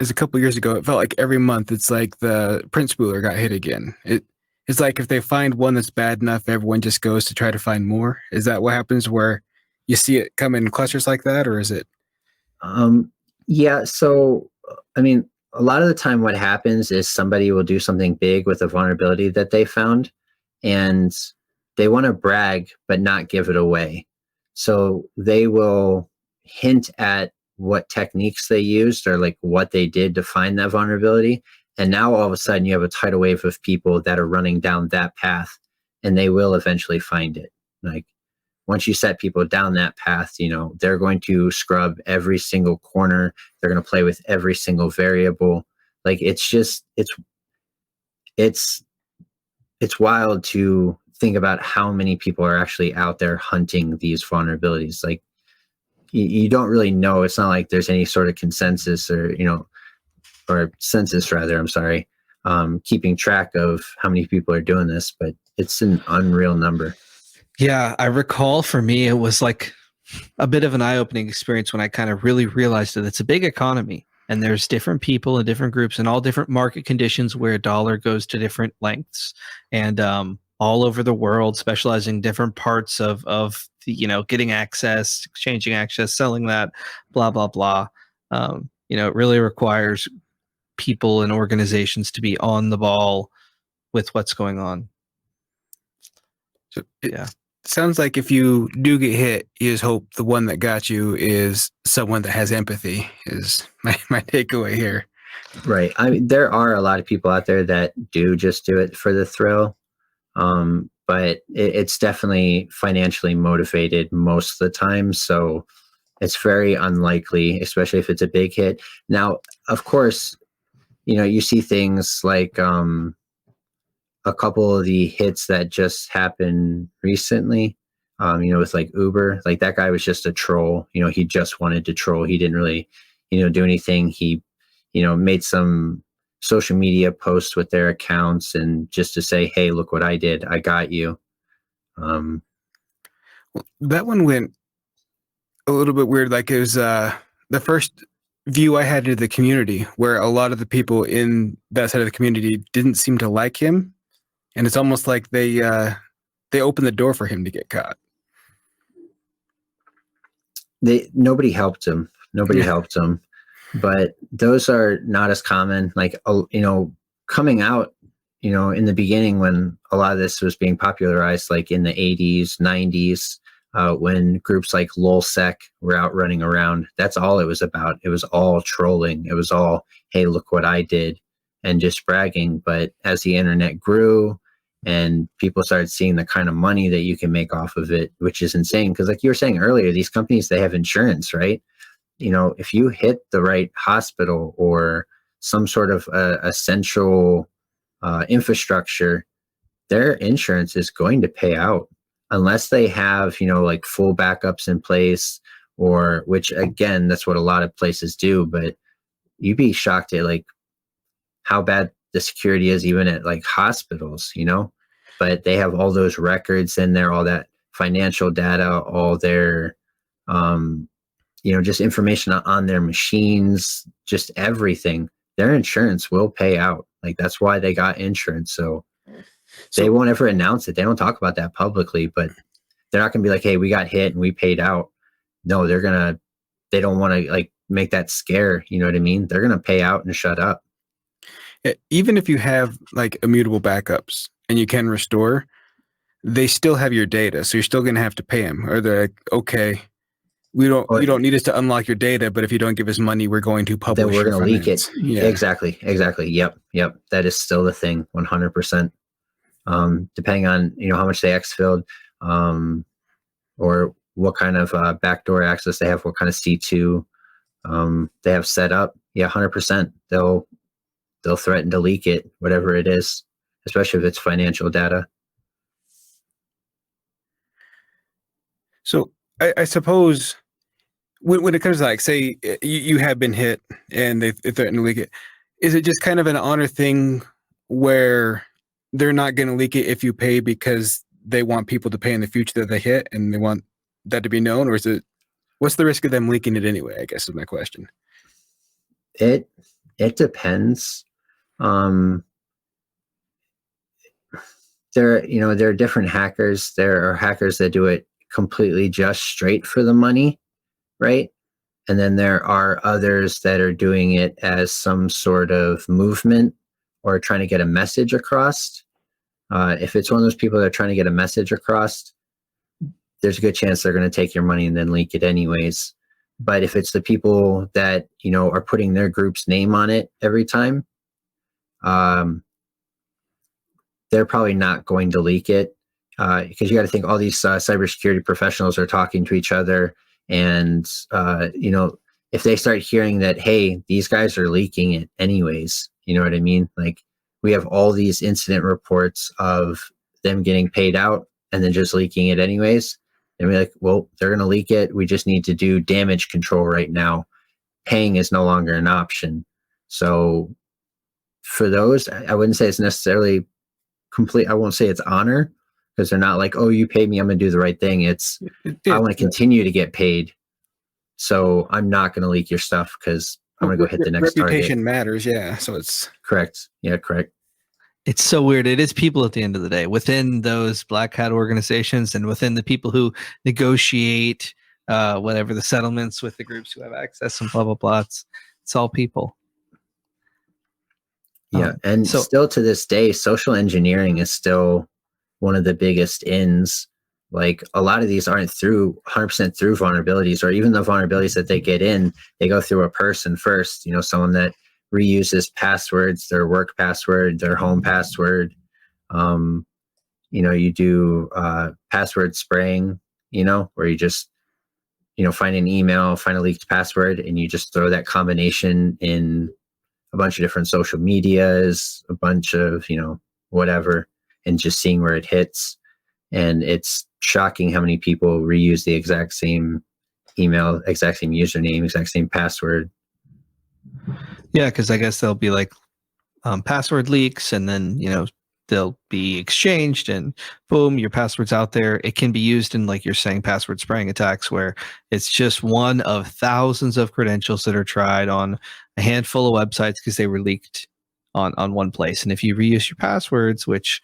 as a couple of years ago, it felt like every month it's like the print spooler got hit again. It's like if they find one that's bad enough, everyone just goes to try to find more. Is that what happens, where you see it come in clusters like that, or is it? Yeah. So, I mean, a lot of the time what happens is somebody will do something big with a vulnerability that they found, and they want to brag, but not give it away. So they will hint at what techniques they used or like what they did to find that vulnerability. And now all of a sudden you have a tidal wave of people that are running down that path, and they will eventually find it. Like, once you set people down that path, they're going to scrub every single corner. They're going to play with every single variable. Like, it's wild to think about how many people are actually out there hunting these vulnerabilities. Like, you don't really know. It's not like there's any sort of consensus or census rather, I'm sorry, keeping track of how many people are doing this, but it's an unreal number. Yeah, I recall for me, it was like a bit of an eye-opening experience when I kind of really realized that it's a big economy, and there's different people and different groups and all different market conditions where a dollar goes to different lengths, and all over the world, specializing in different parts of the, getting access, exchanging access, selling that, blah, blah, blah. It really requires people and organizations to be on the ball with what's going on. So yeah. Sounds like if you do get hit, you just hope the one that got you is someone that has empathy, is my takeaway here. Right. I mean, there are a lot of people out there that do just do it for the thrill. But it's definitely financially motivated most of the time. So it's very unlikely, especially if it's a big hit. Now, of course, you see things like a couple of the hits that just happened recently, with like Uber. Like, that guy was just a troll. He just wanted to troll. He didn't really, do anything. He, made some social media posts with their accounts and just to say, hey, look what I did. I got you. Well, that one went a little bit weird. Like, it was the first view I had of the community, where a lot of the people in that side of the community didn't seem to like him. And it's almost like they opened the door for him to get caught. Nobody helped him. Nobody helped him. But those are not as common. Like, coming out, in the beginning when a lot of this was being popularized, like in the 80s, 90s, when groups like lolsec were out running around. That's all it was about. It was all trolling. It was all, hey, look what I did, and just bragging. But as the internet grew and people started seeing the kind of money that you can make off of it, which is insane. Because like you were saying earlier, these companies, they have insurance, right? If you hit the right hospital or some sort of essential infrastructure, their insurance is going to pay out unless they have, like full backups in place, or which again, that's what a lot of places do. But you'd be shocked at like how bad the security is even at like hospitals, but they have all those records in there, all that financial data, all their, just information on their machines, just everything. Their insurance will pay out. Like that's why they got insurance. So they won't ever announce it. They don't talk about that publicly, but they're not going to be like, hey, we got hit and we paid out. No, they don't want to like make that scare. You know what I mean? They're going to pay out and shut up. Even if you have like immutable backups and you can restore, they still have your data. So you're still going to have to pay them. Or they're like, okay, you don't need us to unlock your data, but if you don't give us money, we're going to publish. Then we're going to leak it. Yeah. Exactly. Yep. That is still the thing. 100%. Depending on, how much they exfilled, or what kind of backdoor access they have, what kind of C2 they have set up. Yeah, 100%. They'll threaten to leak it, whatever it is, especially if it's financial data. So I suppose when it comes to like, say you have been hit and they threaten to leak it, is it just kind of an honor thing where they're not going to leak it if you pay because they want people to pay in the future that they hit and they want that to be known? Or what's the risk of them leaking it anyway, I guess is my question. It depends. There are different hackers. There are hackers that do it completely just straight for the money, right? And then there are others that are doing it as some sort of movement or trying to get a message across. If it's one of those people that are trying to get a message across, there's a good chance they're going to take your money and then leak it anyways. But if it's the people that, are putting their group's name on it every time, they're probably not going to leak it, because you got to think all these cybersecurity professionals are talking to each other. And, if they start hearing that, hey, these guys are leaking it anyways, you know what I mean? Like we have all these incident reports of them getting paid out and then just leaking it anyways. And we're like, well, they're going to leak it. We just need to do damage control right now. Paying is no longer an option. So for those, I wouldn't say it's necessarily complete. I won't say it's honor, because they're not like, oh, you paid me, I'm going to do the right thing. I want to continue to get paid. So I'm not going to leak your stuff because I'm going to go hit the next target. Reputation matters. Yeah. So it's correct. Yeah, correct. It's so weird. It is people at the end of the day within those black hat organizations and within the people who negotiate whatever the settlements with the groups who have access and blah, blah, blah. It's all people. Yeah. And still to this day, social engineering is still one of the biggest ins. Like a lot of these aren't 100% through vulnerabilities, or even the vulnerabilities that they get in, they go through a person first, someone that reuses passwords, their work password, their home password. You do password spraying, where you just, find an email, find a leaked password, and you just throw that combination in a bunch of different social medias, a bunch of, whatever, and just seeing where it hits. And it's shocking how many people reuse the exact same email, exact same username, exact same password. Yeah, because I guess there'll be like password leaks, and then they'll be exchanged, and boom, your password's out there. It can be used in, like you're saying, password spraying attacks, where it's just one of thousands of credentials that are tried on a handful of websites because they were leaked on one place. And if you reuse your passwords, which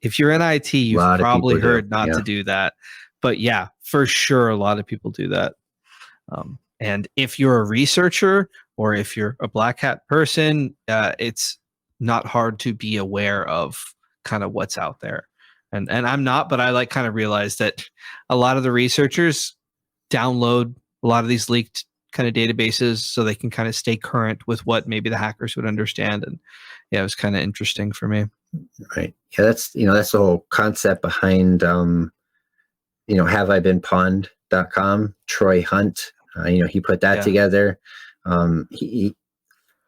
if you're in IT, you've probably heard not to do that. But yeah, for sure, a lot of people do that. And if you're a researcher or if you're a black hat person, it's not hard to be aware of kind of what's out there. And I'm not, but I like kind of realized that a lot of the researchers download a lot of these leaked kind of databases so they can kind of stay current with what maybe the hackers would understand. And yeah, it was kind of interesting for me. Right. Yeah, that's the whole concept behind have I been pawned.com. Troy Hunt, he put that together. He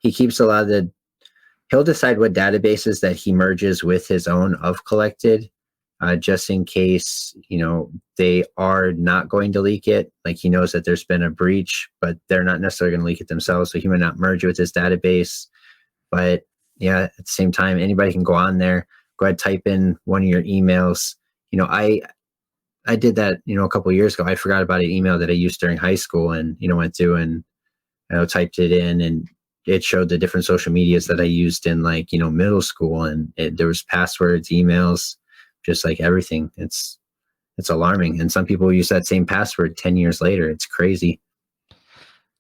keeps a lot of he'll decide what databases that he merges with his own of collected, just in case, they are not going to leak it. Like, he knows that there's been a breach, but they're not necessarily going to leak it themselves. So he might not merge with his database. But yeah, at the same time, anybody can go on there, go ahead, type in one of your emails. I did that, a couple of years ago. I forgot about an email that I used during high school, and, went through and, typed it in, and it showed the different social medias that I used in middle school. And there was passwords, emails, just like everything. It's alarming. And some people use that same password 10 years later. It's crazy.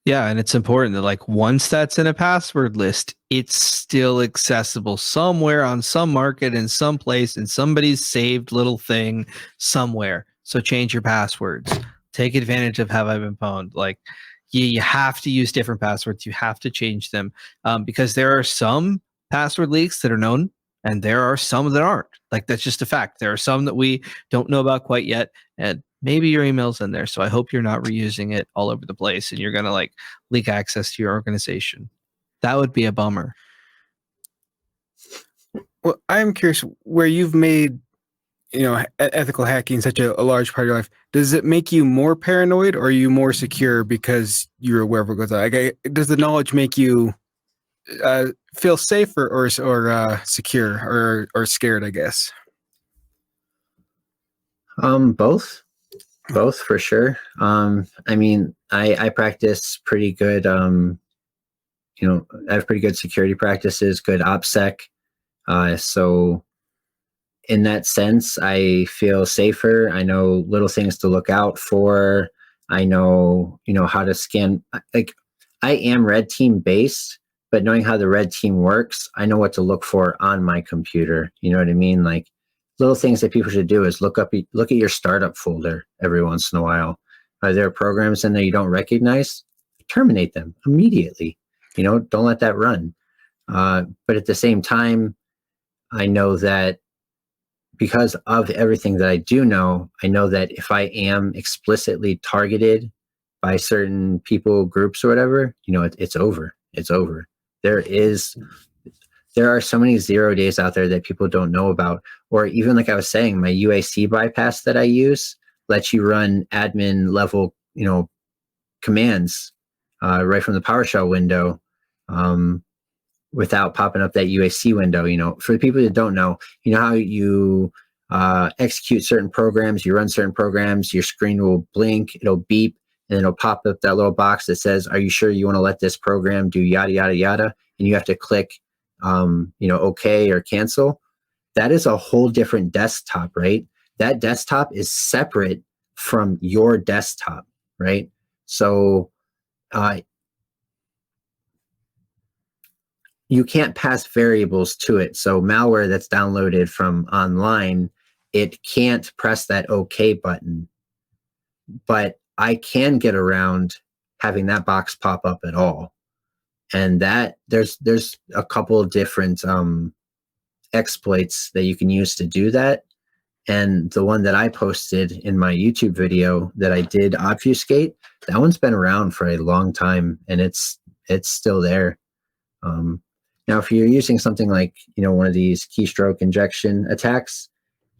Yeah. And it's important that once that's in a password list, it's still accessible somewhere on some market in some place in somebody's saved little thing somewhere. So change your passwords. Take advantage of Have I Been Pwned. You have to use different passwords. You have to change them because there are some password leaks that are known and there are some that aren't. That's just a fact. There are some that we don't know about quite yet, and maybe your email's in there. So I hope you're not reusing it all over the place and you're going to leak access to your organization. That would be a bummer. Well, I'm curious where you've made ethical hacking such a large part of your life. Does it make you more paranoid, or are you more secure because you're aware of what goes on? Does the knowledge make you feel safer or secure or scared, I guess? Both for sure. I practice pretty good, I have pretty good security practices, good OPSEC. So in that sense, I feel safer. I know little things to look out for. I know, how to scan. I am red team based, but knowing how the red team works, I know what to look for on my computer. You know what I mean? Little things that people should do is look at your startup folder every once in a while. Are there programs in there you don't recognize? Terminate them immediately. Don't let that run. But at the same time, I know that because of everything that I do know, I know that if I am explicitly targeted by certain people, groups, or whatever, it's over. It's over. There are so many 0 days out there that people don't know about. Or even like I was saying, my UAC bypass that I use lets you run admin level, commands right from the PowerShell window without popping up that UAC window. For the people that don't know, how you execute certain programs, you run certain programs, your screen will blink, it'll beep, and it'll pop up that little box that says, are you sure you want to let this program do yada, yada, yada? And you have to click, okay or cancel. That is a whole different desktop, right? That desktop is separate from your desktop, right? So you can't pass variables to it. So malware that's downloaded from online, it can't press that OK button. But I can get around having that box pop up at all. And that there's a couple of different exploits that you can use to do that. And the one that I posted in my YouTube video that I did obfuscate, that one's been around for a long time, and it's still there. Now, if you're using something like, one of these keystroke injection attacks,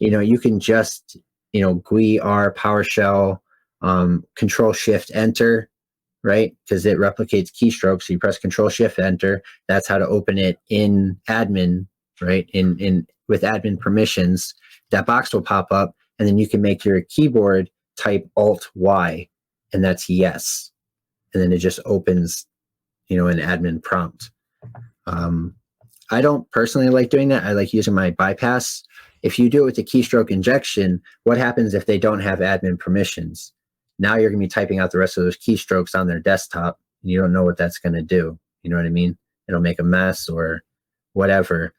you can just, GUI R PowerShell, Control-Shift-Enter, right? Because it replicates keystrokes. So you press Control-Shift-Enter. That's how to open it in admin, right? With admin permissions. That box will pop up, and then you can make your keyboard type Alt-Y, and that's yes. And then it just opens, an admin prompt. I don't personally like doing that. I like using my bypass. If you do it with the keystroke injection, what happens if they don't have admin permissions? Now you're going to be typing out the rest of those keystrokes on their desktop, and you don't know what that's going to do. You know what I mean? It'll make a mess or whatever.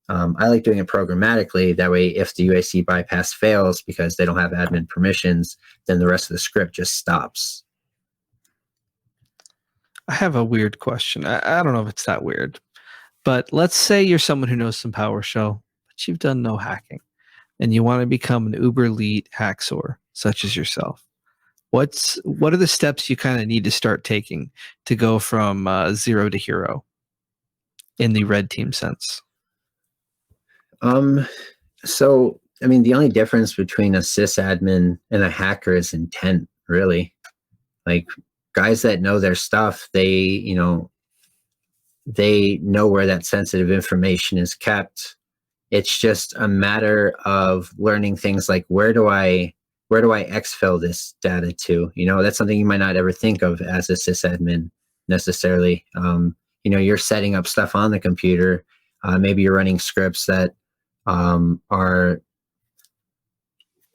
I like doing it programmatically. That way, if the UAC bypass fails because they don't have admin permissions, then the rest of the script just stops. I have a weird question. I don't know if it's that weird, but let's say you're someone who knows some PowerShell, but you've done no hacking, and you want to become an uber elite hacksaw, such as yourself. What are the steps you kind of need to start taking to go from 0 to hero in the red team sense? So, I mean, the only difference between a sysadmin and a hacker is intent, really. Like, guys that know their stuff, they know where that sensitive information is kept. It's just a matter of learning things like, where do I exfil this data to? That's something you might not ever think of as a sysadmin necessarily. You're setting up stuff on the computer. Maybe you're running scripts that are,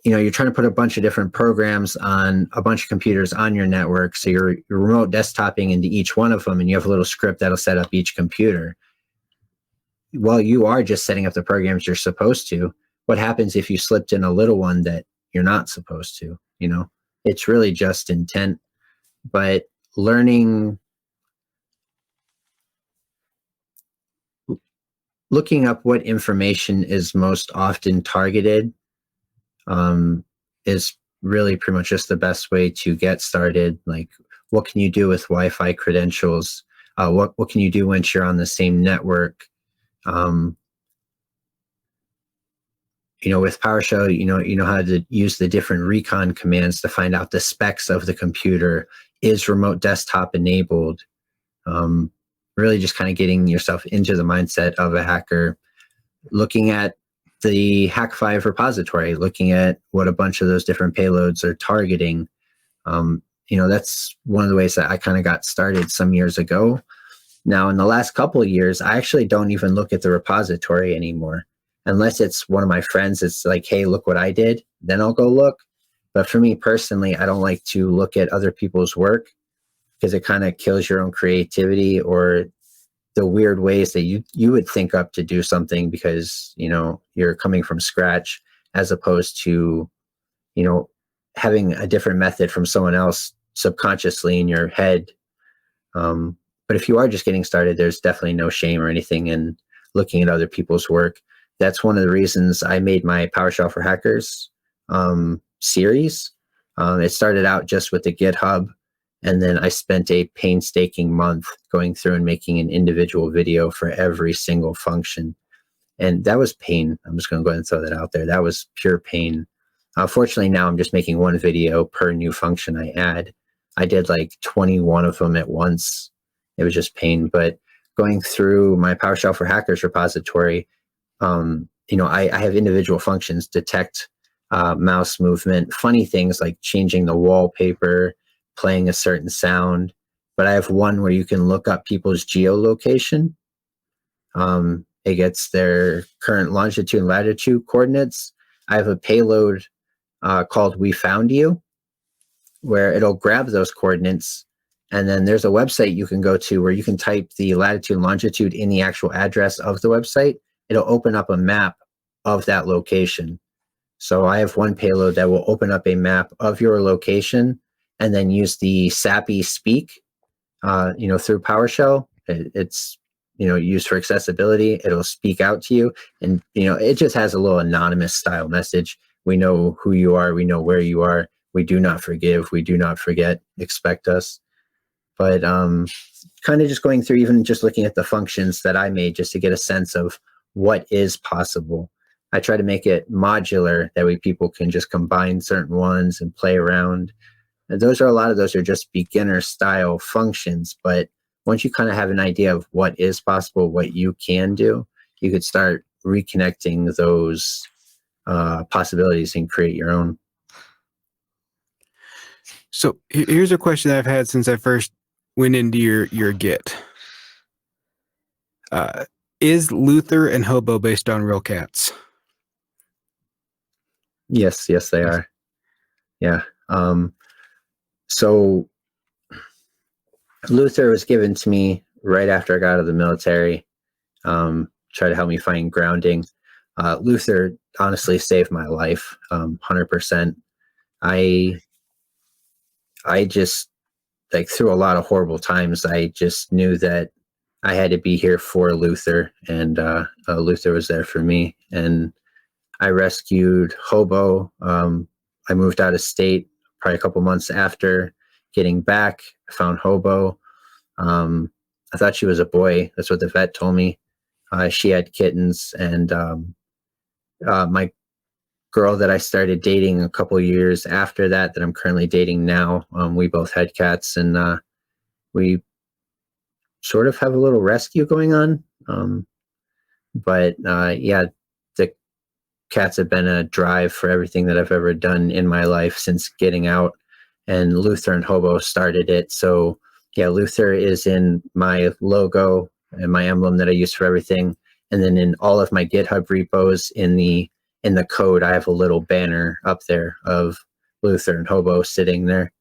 you're trying to put a bunch of different programs on a bunch of computers on your network. So you're remote desktoping into each one of them, and you have a little script that'll set up each computer. Well, you are just setting up the programs you're supposed to. What happens if you slipped in a little one that you're not supposed to? It's really just intent. But looking up what information is most often targeted is really pretty much just the best way to get started. Like, what can you do with Wi-Fi credentials? What can you do once you're on the same network? With PowerShell, you know how to use the different recon commands to find out the specs of the computer. Is remote desktop enabled? Really just kind of getting yourself into the mindset of a hacker, looking at the Hack5 repository, looking at what a bunch of those different payloads are targeting. That's one of the ways that I kind of got started some years ago. Now, in the last couple of years, I actually don't even look at the repository anymore. Unless it's one of my friends, it's like, hey, look what I did, then I'll go look. But for me personally, I don't like to look at other people's work because it kind of kills your own creativity or the weird ways that you would think up to do something because, you're coming from scratch, as opposed to, having a different method from someone else subconsciously in your head. But if you are just getting started, there's definitely no shame or anything in looking at other people's work. That's one of the reasons I made my PowerShell for Hackers series. It started out just with the GitHub, and then I spent a painstaking month going through and making an individual video for every single function. And that was pain. I'm just going to go ahead and throw that out there. That was pure pain. Fortunately, now I'm just making one video per new function I add. I did like 21 of them at once. It was just pain. But going through my PowerShell for Hackers repository, I have individual functions, detect mouse movement, funny things like changing the wallpaper, playing a certain sound. But I have one where you can look up people's geolocation. It gets their current longitude and latitude coordinates. I have a payload called We Found You, where it'll grab those coordinates. And then there's a website you can go to where you can type the latitude and longitude in the actual address of the website. It'll open up a map of that location. So I have one payload that will open up a map of your location and then use the SAPI speak, through PowerShell. It's, used for accessibility. It'll speak out to you. And, it just has a little anonymous style message. We know who you are. We know where you are. We do not forgive. We do not forget. Expect us. But kind of just going through, even just looking at the functions that I made just to get a sense of what is possible. I try to make it modular. That way people can just combine certain ones and play around. And a lot of those are just beginner style functions. But once you kind of have an idea of what is possible, what you can do, you could start reconnecting those possibilities and create your own. So here's a question that I've had since I first went into your Git. Is Luther and Hobo based on real cats? Yes, they are. Yeah. So Luther was given to me right after I got out of the military, try to help me find grounding. Luther honestly saved my life, 100%. I just, like, through a lot of horrible times, I just knew that I had to be here for Luther, and Luther was there for me. And I rescued Hobo. I moved out of state probably a couple months after getting back. I found Hobo. I thought she was a boy. That's what the vet told me. She had kittens, and my girl that I started dating a couple years after that I'm currently dating now, we both had cats, and we sort of have a little rescue going on. But yeah, the cats have been a drive for everything that I've ever done in my life since getting out, and Luther and Hobo started it. So yeah, Luther is in my logo and my emblem that I use for everything. And then in all of my GitHub repos, in the code, I have a little banner up there of Luther and Hobo sitting there,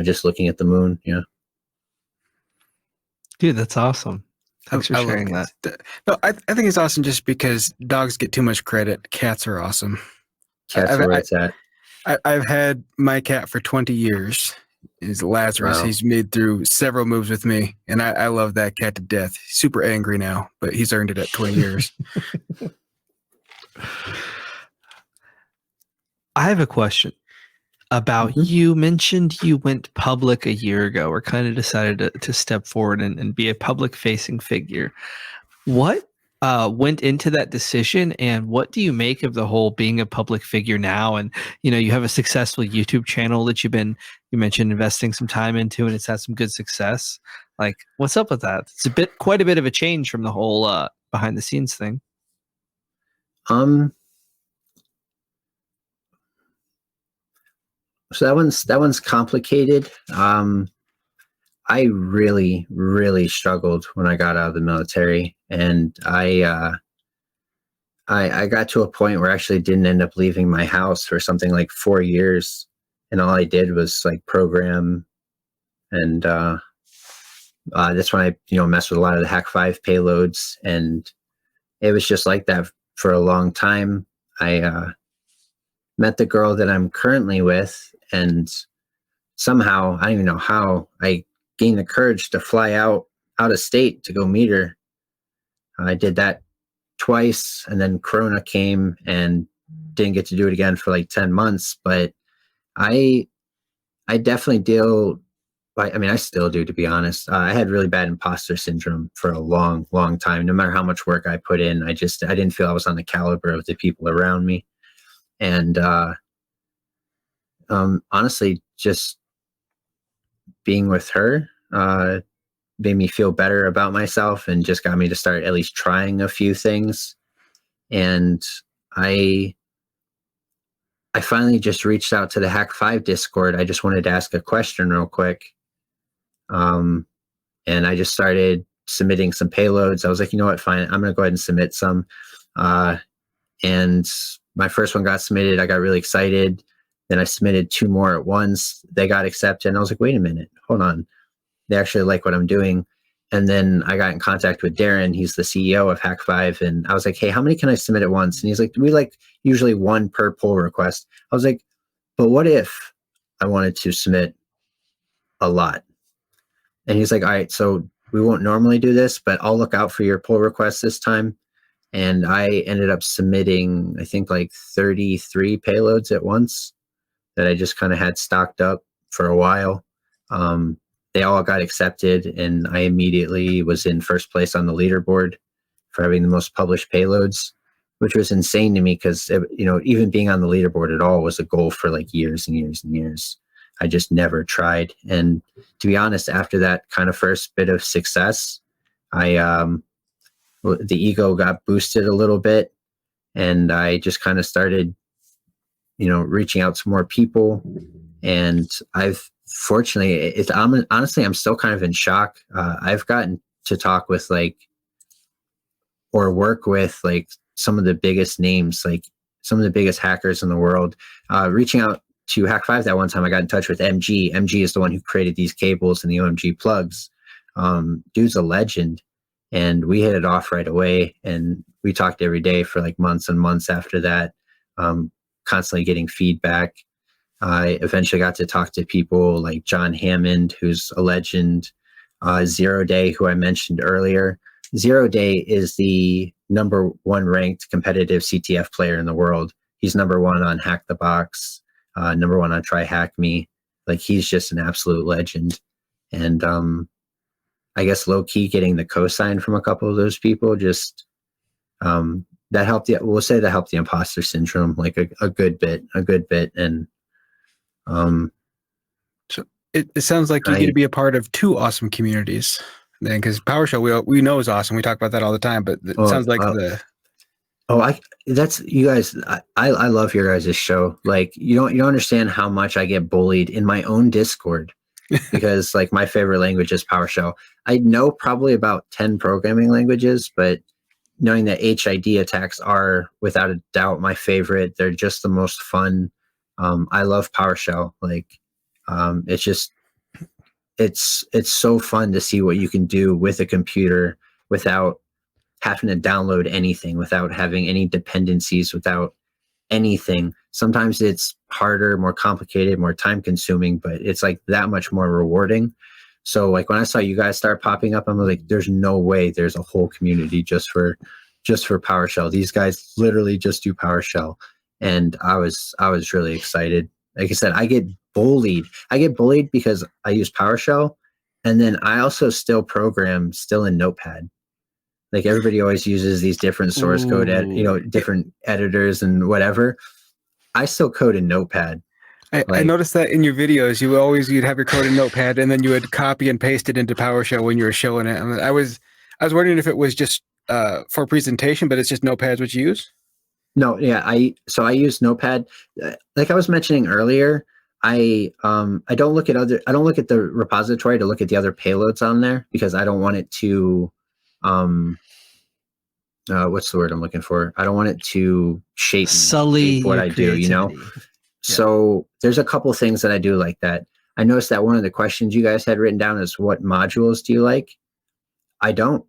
just looking at the moon. Yeah. Dude, that's awesome. Thanks for sharing that. No, I think it's awesome just because dogs get too much credit. Cats are awesome. Cats are where it's at. I've had my cat for 20 years. He's Lazarus. Wow. He's made through several moves with me, and I love that cat to death. He's super angry now, but he's earned it at 20 years. I have a question about you mentioned you went public a year ago, or kind of decided to step forward and be a public facing figure. What went into that decision, and what do you make of the whole being a public figure now? And you have a successful YouTube channel that you mentioned investing some time into, and it's had some good success. Like, what's up with that? It's quite a bit of a change from the whole behind the scenes thing. So that one's complicated. I really, really struggled when I got out of the military, and I got to a point where I actually didn't end up leaving my house for something like 4 years, and all I did was like program, and that's when I messed with a lot of the Hack 5 payloads, and it was just like that for a long time. I met the girl that I'm currently with, and somehow, I don't even know how, I gained the courage to fly out of state to go meet her. I did that twice, and then Corona came and didn't get to do it again for like 10 months. But I definitely I still do, to be honest. I had really bad imposter syndrome for a long, long time. No matter how much work I put in, I didn't feel I was on the caliber of the people around me. And honestly, just being with her made me feel better about myself, and just got me to start at least trying a few things. And I finally just reached out to the Hack 5 Discord. I just wanted to ask a question real quick. And I just started submitting some payloads. I was like, you know what, fine, I'm going to go ahead and submit some. And my first one got submitted. I got really excited. Then I submitted 2 more at once. They got accepted. And I was like, wait a minute, hold on. They actually like what I'm doing. And then I got in contact with Darren. He's the CEO of Hack 5. And I was like, hey, how many can I submit at once? And he's like, we like usually 1 per pull request. I was like, but what if I wanted to submit a lot? And he's like, all right, so we won't normally do this, but I'll look out for your pull requests this time. And I ended up submitting, I think, like 33 payloads at once that I just kind of had stocked up for a while. They all got accepted, and I immediately was in first place on the leaderboard for having the most published payloads, which was insane to me because, even being on the leaderboard at all was a goal for like years and years and years. I just never tried. And to be honest, after that kind of first bit of success, the ego got boosted a little bit, and I just kind of started, reaching out to more people. And fortunately, honestly, I'm still kind of in shock. I've gotten to talk with or work with some of the biggest names, like some of the biggest hackers in the world. Reaching out to Hack 5 that one time, I got in touch with MG. MG is the one who created these cables and the OMG plugs. Dude's a legend. and we hit it off right away. And we talked every day for like months and months after that, constantly getting feedback. I eventually got to talk to people like John Hammond, who's a legend, Zero Day, who I mentioned earlier. Zero Day is the number 1 ranked competitive CTF player in the world. He's number 1 on Hack the Box, number 1 on Try Hack Me. Like, he's just an absolute legend. And I guess low key getting the cosign from a couple of those people just that helped. We'll say that helped the imposter syndrome like a good bit. And so it sounds like you get to be a part of 2 awesome communities. Then, because PowerShell we know is awesome. We talk about that all the time, but it sounds like that's you guys. I love your guys' show. Like, you don't understand how much I get bullied in my own Discord because like my favorite language is PowerShell. I know probably about 10 programming languages, but knowing that HID attacks are without a doubt my favorite. They're just the most fun. I love PowerShell. Like, it's so fun to see what you can do with a computer without having to download anything, without having any dependencies, without anything. Sometimes it's harder, more complicated, more time consuming, but it's like that much more rewarding. So like when I saw you guys start popping up, I'm like, there's no way there's a whole community just for PowerShell. These guys literally just do PowerShell. And I was really excited. Like I said, I get bullied because I use PowerShell. And then I also still program in Notepad. Like everybody always uses these different source code, different editors and whatever. I still code in Notepad. I noticed that in your videos, you'd have your code in Notepad and then you would copy and paste it into PowerShell when you were showing it. I was wondering if it was just for presentation, but it's just Notepad's what you use? No, yeah, I use Notepad. Like I was mentioning earlier, I don't look at the repository to look at the other payloads on there because I don't want it to what's the word I'm looking for? I don't want it to sully what I do, Yeah. So there's a couple things that I do like that. I noticed that one of the questions you guys had written down is what modules do you like? I don't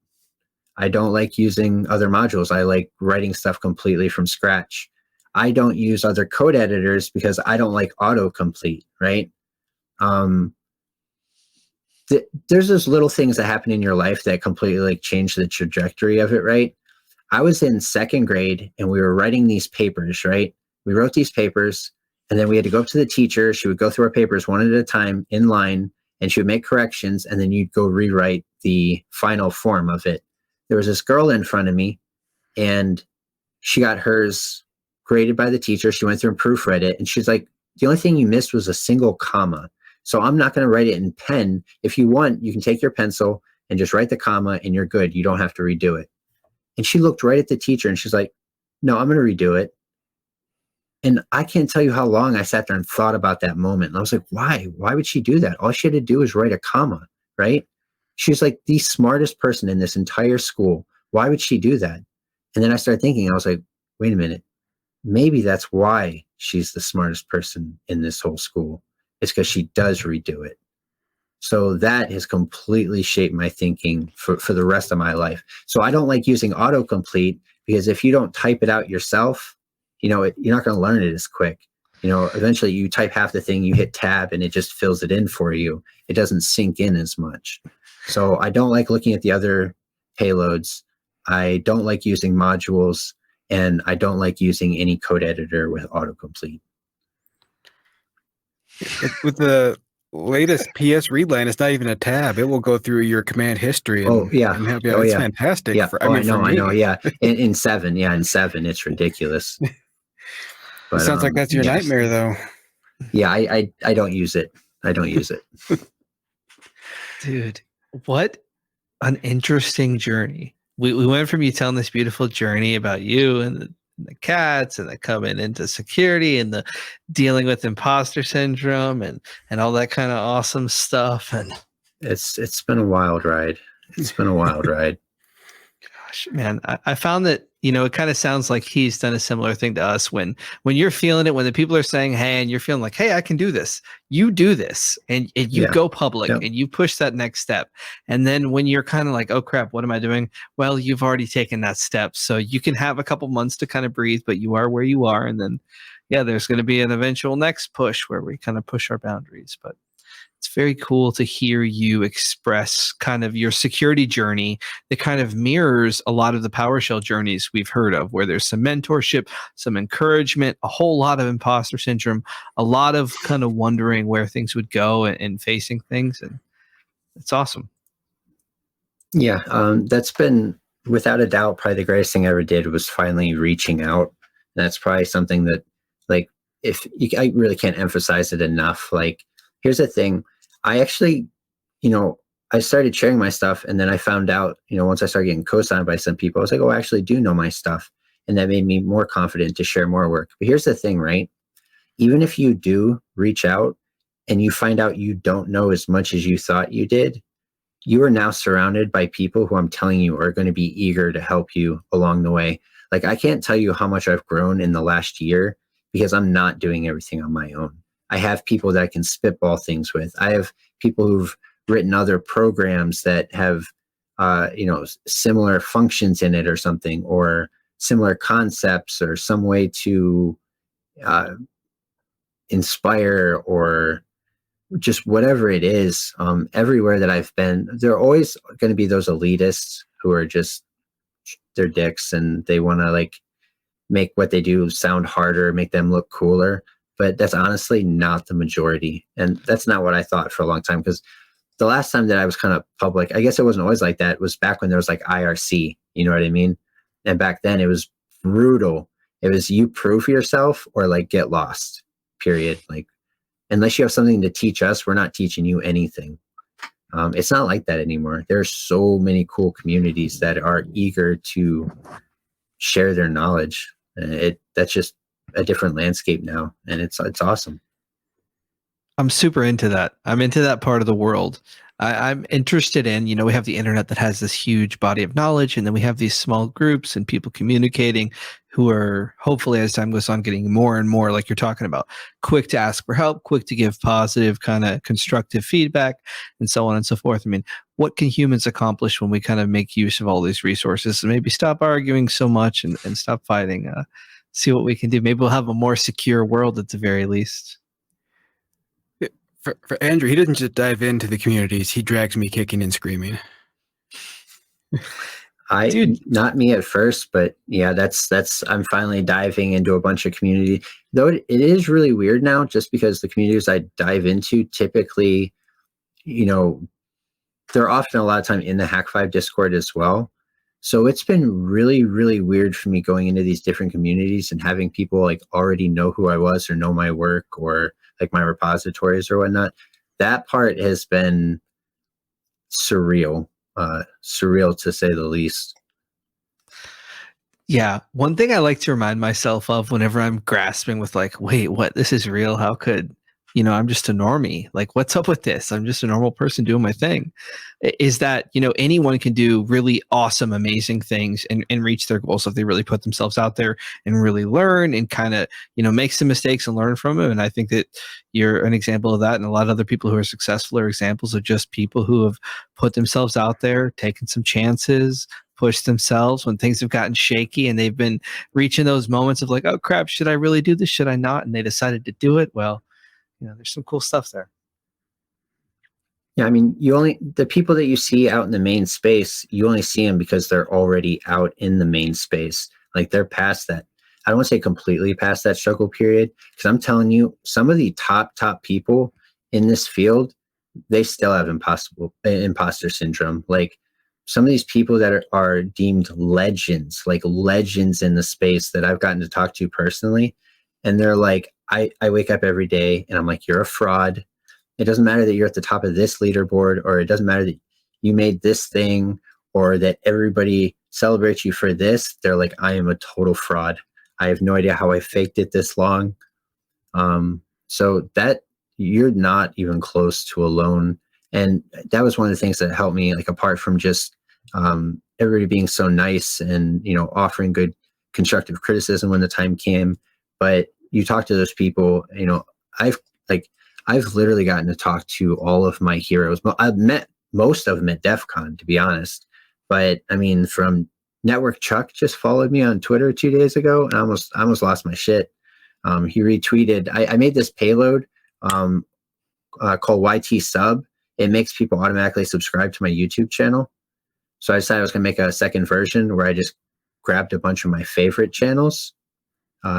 like using other modules. I like writing stuff completely from scratch. I don't use other code editors because I don't like autocomplete, right? There's those little things that happen in your life that completely like change the trajectory of it, right? I was in 2nd grade and we were writing these papers, right? We wrote these papers and then we had to go up to the teacher. She would go through our papers one at a time in line and she would make corrections and then you'd go rewrite the final form of it. There was this girl in front of me and she got hers graded by the teacher. She went through and proofread it. And she's like, the only thing you missed was a single comma. So I'm not going to write it in pen. If you want, you can take your pencil and just write the comma and you're good. You don't have to redo it. And she looked right at the teacher and she's like, no, I'm going to redo it. And I can't tell you how long I sat there and thought about that moment. And I was like, why? Why would she do that? All she had to do was write a comma, right? She's like the smartest person in this entire school. Why would she do that? And then I started thinking, I was like, wait a minute. Maybe that's why she's the smartest person in this whole school. It's because she does redo it. So that has completely shaped my thinking for the rest of my life. So I don't like using autocomplete because if you don't type it out yourself, you're not going to learn it as quick. Eventually you type half the thing, you hit tab and it just fills it in for you. It doesn't sink in as much. So I don't like looking at the other payloads. I don't like using modules and I don't like using any code editor with autocomplete. With the latest PS readline, it's not even a tab. It will go through your command history. And, it's fantastic. Yeah. I know. Yeah. In 7, it's ridiculous. But, it sounds like that's your nightmare, though. Yeah, I don't use it. Dude, what an interesting journey. We went from you telling this beautiful journey about you and the cats and the coming into security and the dealing with imposter syndrome and all that kind of awesome stuff. And it's been a wild ride. Gosh, man, I found that, it kind of sounds like he's done a similar thing to us when you're feeling it, when the people are saying, hey, and you're feeling like, hey, I can do this. You do this and you Yeah. go public Yeah. and you push that next step. And then when you're kind of like, oh crap, what am I doing? Well, you've already taken that step. So you can have a couple months to kind of breathe, but you are where you are. And then, yeah, there's going to be an eventual next push where we kind of push our boundaries. But it's very cool to hear you express kind of your security journey that kind of mirrors a lot of the PowerShell journeys we've heard of, where there's some mentorship, some encouragement, a whole lot of imposter syndrome, a lot of kind of wondering where things would go and facing things. And it's awesome. Yeah, that's been without a doubt probably the greatest thing I ever did was finally reaching out. And that's probably something that, like, I really can't emphasize it enough. Like, here's the thing. I actually, I started sharing my stuff, and then I found out, once I started getting co-signed by some people, I was like, oh, I actually do know my stuff. And that made me more confident to share more work. But here's the thing, right? Even if you do reach out and you find out you don't know as much as you thought you did, you are now surrounded by people who I'm telling you are going to be eager to help you along the way. Like, I can't tell you how much I've grown in the last year because I'm not doing everything on my own. I have people that I can spitball things with. I have people who've written other programs that have, similar functions in it or something, or similar concepts, or some way to inspire, or just whatever it is. Everywhere that I've been, there are always going to be those elitists who are just, they're dicks and they want to like make what they do sound harder, make them look cooler. But that's honestly not the majority. And that's not what I thought for a long time, because the last time that I was kind of public, I guess it wasn't always like that. It was back when there was like IRC, you know what I mean? And back then it was brutal. It was you prove yourself or like get lost, period. Like, unless you have something to teach us, we're not teaching you anything. It's not like that anymore. There's so many cool communities that are eager to share their knowledge. That's just a different landscape now, and it's awesome. I'm super into that. I'm into that part of the world. I'm interested in, we have the internet that has this huge body of knowledge, and then we have these small groups and people communicating who are hopefully, as time goes on, getting more and more, like you're talking about, quick to ask for help, quick to give positive kind of constructive feedback, and so on and so forth. I mean, what can humans accomplish when we kind of make use of all these resources and maybe stop arguing so much and stop fighting, see what we can do. Maybe we'll have a more secure world at the very least. For Andrew, he doesn't just dive into the communities. He drags me kicking and screaming. Not me at first, but yeah, I'm finally diving into a bunch of community. Though it is really weird now, just because the communities I dive into typically, they're often a lot of time in the Hack5 Discord as well. So it's been really, really weird for me going into these different communities and having people like already know who I was or know my work or like my repositories or whatnot. That part has been surreal to say the least. Yeah. One thing I like to remind myself of whenever I'm grasping with like, wait, what? This is real. How could, I'm just a normie. Like, what's up with this? I'm just a normal person doing my thing. Is that, anyone can do really awesome, amazing things and reach their goals if they really put themselves out there and really learn and kind of, make some mistakes and learn from them. And I think that you're an example of that. And a lot of other people who are successful are examples of just people who have put themselves out there, taken some chances, pushed themselves when things have gotten shaky, and they've been reaching those moments of like, oh crap, should I really do this? Should I not? And they decided to do it. Well, there's some cool stuff there. Yeah, I mean, the people that you see out in the main space, you only see them because they're already out in the main space. Like, they're past that. I don't want to say completely past that struggle period, because I'm telling you, some of the top people in this field, they still have imposter syndrome. Like, some of these people that are deemed legends, like legends in the space that I've gotten to talk to personally, and they're like, I wake up every day and I'm like, you're a fraud. It doesn't matter that you're at the top of this leaderboard, or it doesn't matter that you made this thing, or that everybody celebrates you for this. They're like, I am a total fraud. I have no idea how I faked it this long. So that you're not even close to alone. And that was one of the things that helped me, like, apart from just everybody being so nice and, offering good constructive criticism when the time came. But you talk to those people, I've literally gotten to talk to all of my heroes. I've met most of them at DEF CON, to be honest. But I mean, from Network Chuck just followed me on Twitter 2 days ago, and I almost lost my shit. He retweeted. I made this payload called YT Sub. It makes people automatically subscribe to my YouTube channel. So I decided I was going to make a second version where I just grabbed a bunch of my favorite channels,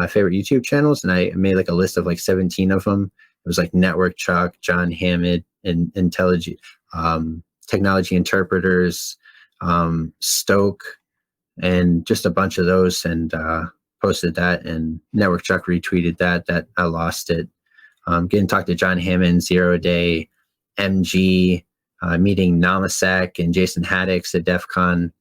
favorite YouTube channels, and I made like a list of like 17 of them. It was like Network Chuck, John Hammond, and Technology Interpreters, Stoke, and just a bunch of those, and posted that, and Network Chuck retweeted that I lost it. Getting to talk to John Hammond, Zero Day, MG, meeting Namasek and Jason Haddix at DEF CON.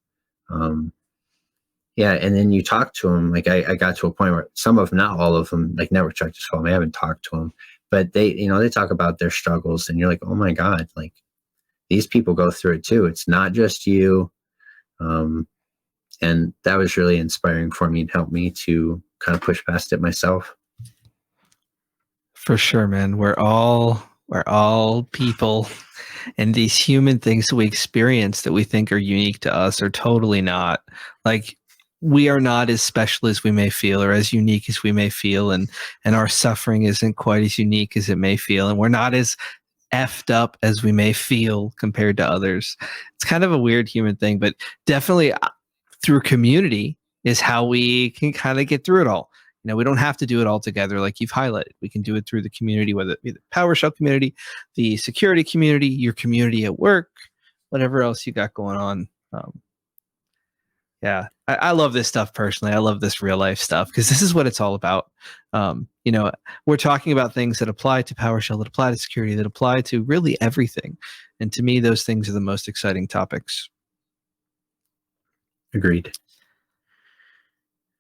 Yeah, and then you talk to them. Like I got to a point where some of them, not all of them, like Network Chuck just called me. I haven't talked to them, but they talk about their struggles, and you're like, oh my God, like these people go through it too. It's not just you. And that was really inspiring for me and helped me to kind of push past it myself. For sure, man. We're all people, and these human things that we experience that we think are unique to us are totally not. Like, we are not as special as we may feel, or as unique as we may feel, and our suffering isn't quite as unique as it may feel, and we're not as effed up as we may feel compared to others. It's kind of a weird human thing, but definitely through community is how we can kind of get through it all. We don't have to do it all together like you've highlighted. We can do it through the community, whether it be the PowerShell community, the security community, your community at work, whatever else you got going on. Yeah, I love this stuff personally. I love this real life stuff because this is what it's all about. We're talking about things that apply to PowerShell, that apply to security, that apply to really everything. And to me, those things are the most exciting topics. Agreed.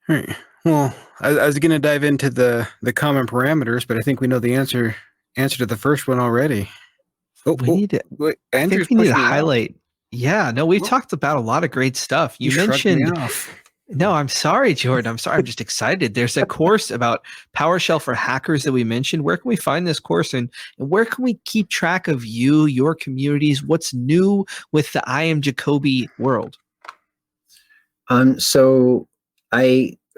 All right. Well, I was going to dive into the common parameters, but I think we know the answer to the first one already. We need to. I think we need to highlight. Yeah, no, we've talked about a lot of great stuff. You mentioned. No, I'm sorry, Jordan. I'm sorry. I'm just excited. There's a course about PowerShell for hackers that we mentioned. Where can we find this course, and where can we keep track of you, your communities? What's new with the I Am Jakoby world? So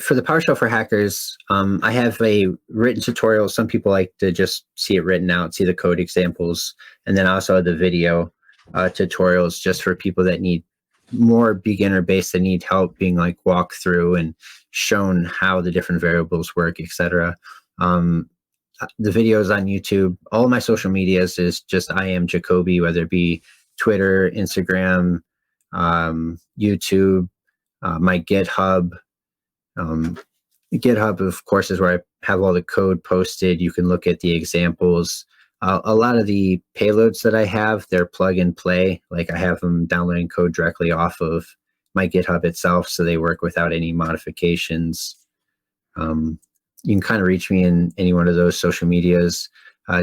for the PowerShell for hackers, I have a written tutorial. Some people like to just see it written out, see the code examples, and then also have the video tutorials just for people that need more beginner based, that need help being like walked through and shown how the different variables work, etc. The videos on YouTube, all of my social medias is just I Am Jakoby, whether it be Twitter, Instagram, YouTube, my GitHub. GitHub, of course, is where I have all the code posted. You can look at the examples. A lot of the payloads that I have, they're plug and play. Like I have them downloading code directly off of my GitHub itself, so they work without any modifications. You can kind of reach me in any one of those social medias.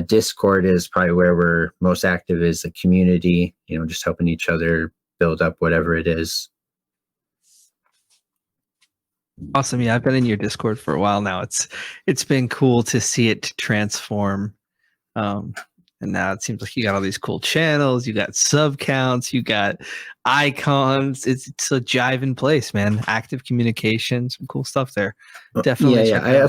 Discord is probably where we're most active, as a community, just helping each other build up whatever it is. Awesome. Yeah, I've been in your Discord for a while now. It's been cool to see it transform. And now it seems like you got all these cool channels, you got sub counts, you got icons. It's a jiving place, man. Active communication, some cool stuff there. Definitely. Yeah.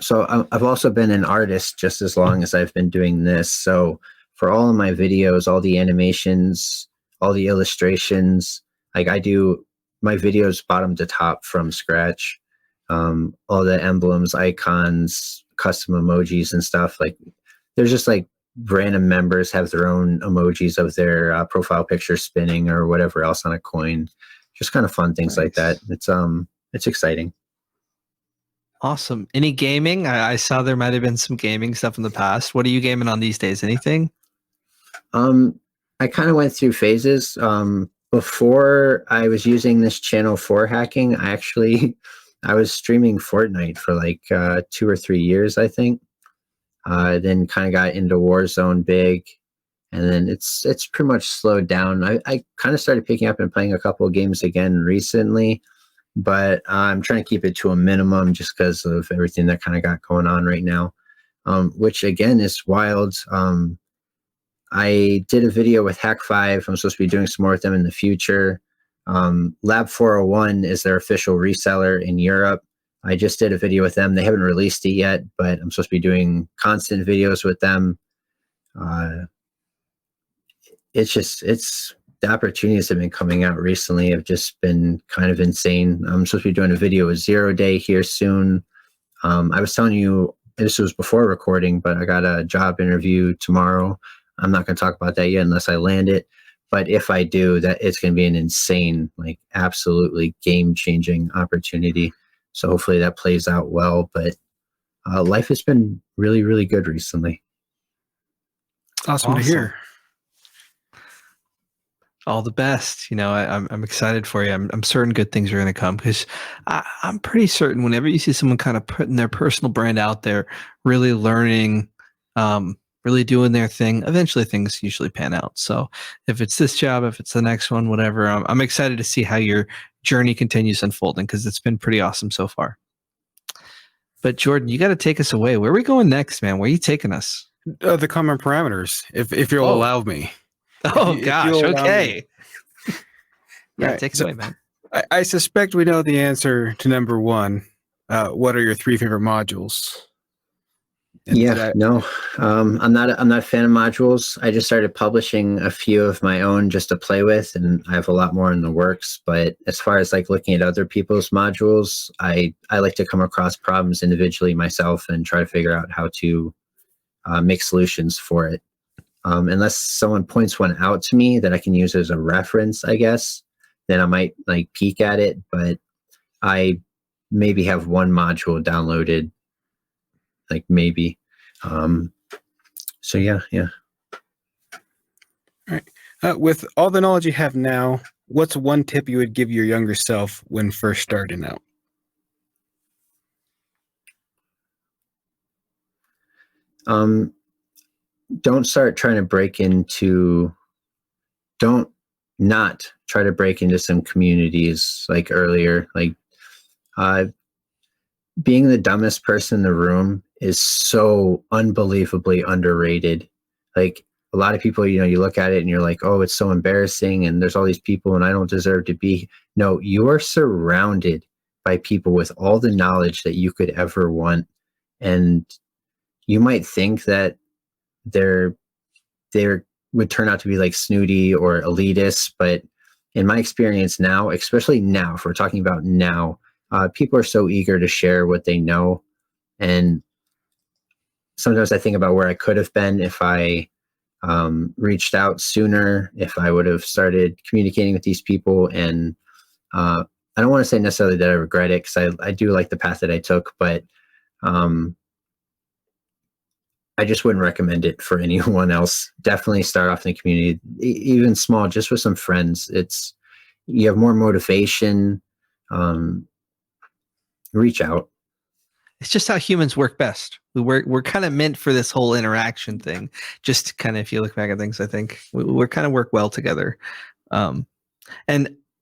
So I've also been an artist just as long as I've been doing this. So for all of my videos, all the animations, all the illustrations, like I do my videos bottom to top from scratch. All the emblems, icons, custom emojis and stuff. Like there's just like random members have their own emojis of their profile picture spinning or whatever else on a coin. Just kind of fun things like that. It's exciting. Awesome. Any gaming? I saw there might have been some gaming stuff in the past. What are you gaming on these days? Anything? I kind of went through phases. Before I was using this channel for hacking, I was streaming Fortnite for like 2 or 3 years, I think. Then kind of got into Warzone big. and then it's pretty much slowed down. I kind of started picking up and playing a couple of games again recently, but I'm trying to keep it to a minimum just because of everything that kind of got going on right now, which again is wild. I did a video with Hack5. I'm supposed to be doing some more with them in the future. Lab 401 is their official reseller in Europe. I just did a video with them. They haven't released it yet, but I'm supposed to be doing constant videos with them. It's the opportunities that have been coming out recently have just been kind of insane. I'm supposed to be doing a video with 0 Day here soon. I was telling you, this was before recording, but I got a job interview tomorrow. I'm not going to talk about that yet unless I land it. But if I do, that it's going to be an insane, like absolutely game-changing opportunity. So hopefully that plays out well. But life has been really, really good recently. Awesome to hear. All the best. You know, I'm excited for you. I'm certain good things are going to come, because I'm pretty certain whenever you see someone kind of putting their personal brand out there, really learning, really doing their thing, eventually things usually pan out. So if it's this job, if it's the next one, whatever, I'm excited to see how your journey continues unfolding, because it's been pretty awesome so far. But Jordan, you got to take us away. Where are we going next, man? Where are you taking us? The common parameters, if you'll allow me. Oh, gosh. Okay. Yeah, Right, take it away, man. I suspect we know the answer to number one. What are your 3 favorite modules? And I'm not a fan of modules. I just started publishing a few of my own just to play with, and I have a lot more in the works. But as far as like looking at other people's modules, I like to come across problems individually myself and try to figure out how to make solutions for it. Unless someone points one out to me that I can use as a reference, I guess, then I might like peek at it. But I maybe have one module downloaded, like maybe. So yeah. All right. With all the knowledge you have now, what's one tip you would give your younger self when first starting out? Don't not try to break into some communities like earlier. Like being the dumbest person in the room is so unbelievably underrated. Like a lot of people, you know, you look at it and you're like, oh, it's so embarrassing and there's all these people and I don't deserve to be. No, you are surrounded by people with all the knowledge that you could ever want. And you might think that they would turn out to be like snooty or elitist, but in my experience now, especially now, if we're talking about now, people are so eager to share what they know. And sometimes I think about where I could have been if I reached out sooner, if I would have started communicating with these people. And I don't want to say necessarily that I regret it, because I do like the path that I took, but I just wouldn't recommend it for anyone else. Definitely start off in the community, even small, just with some friends. You have more motivation. Reach out. It's just how humans work best. We're kind of meant for this whole interaction thing. Just kind of, if you look back at things, I think we're kind of work well together. And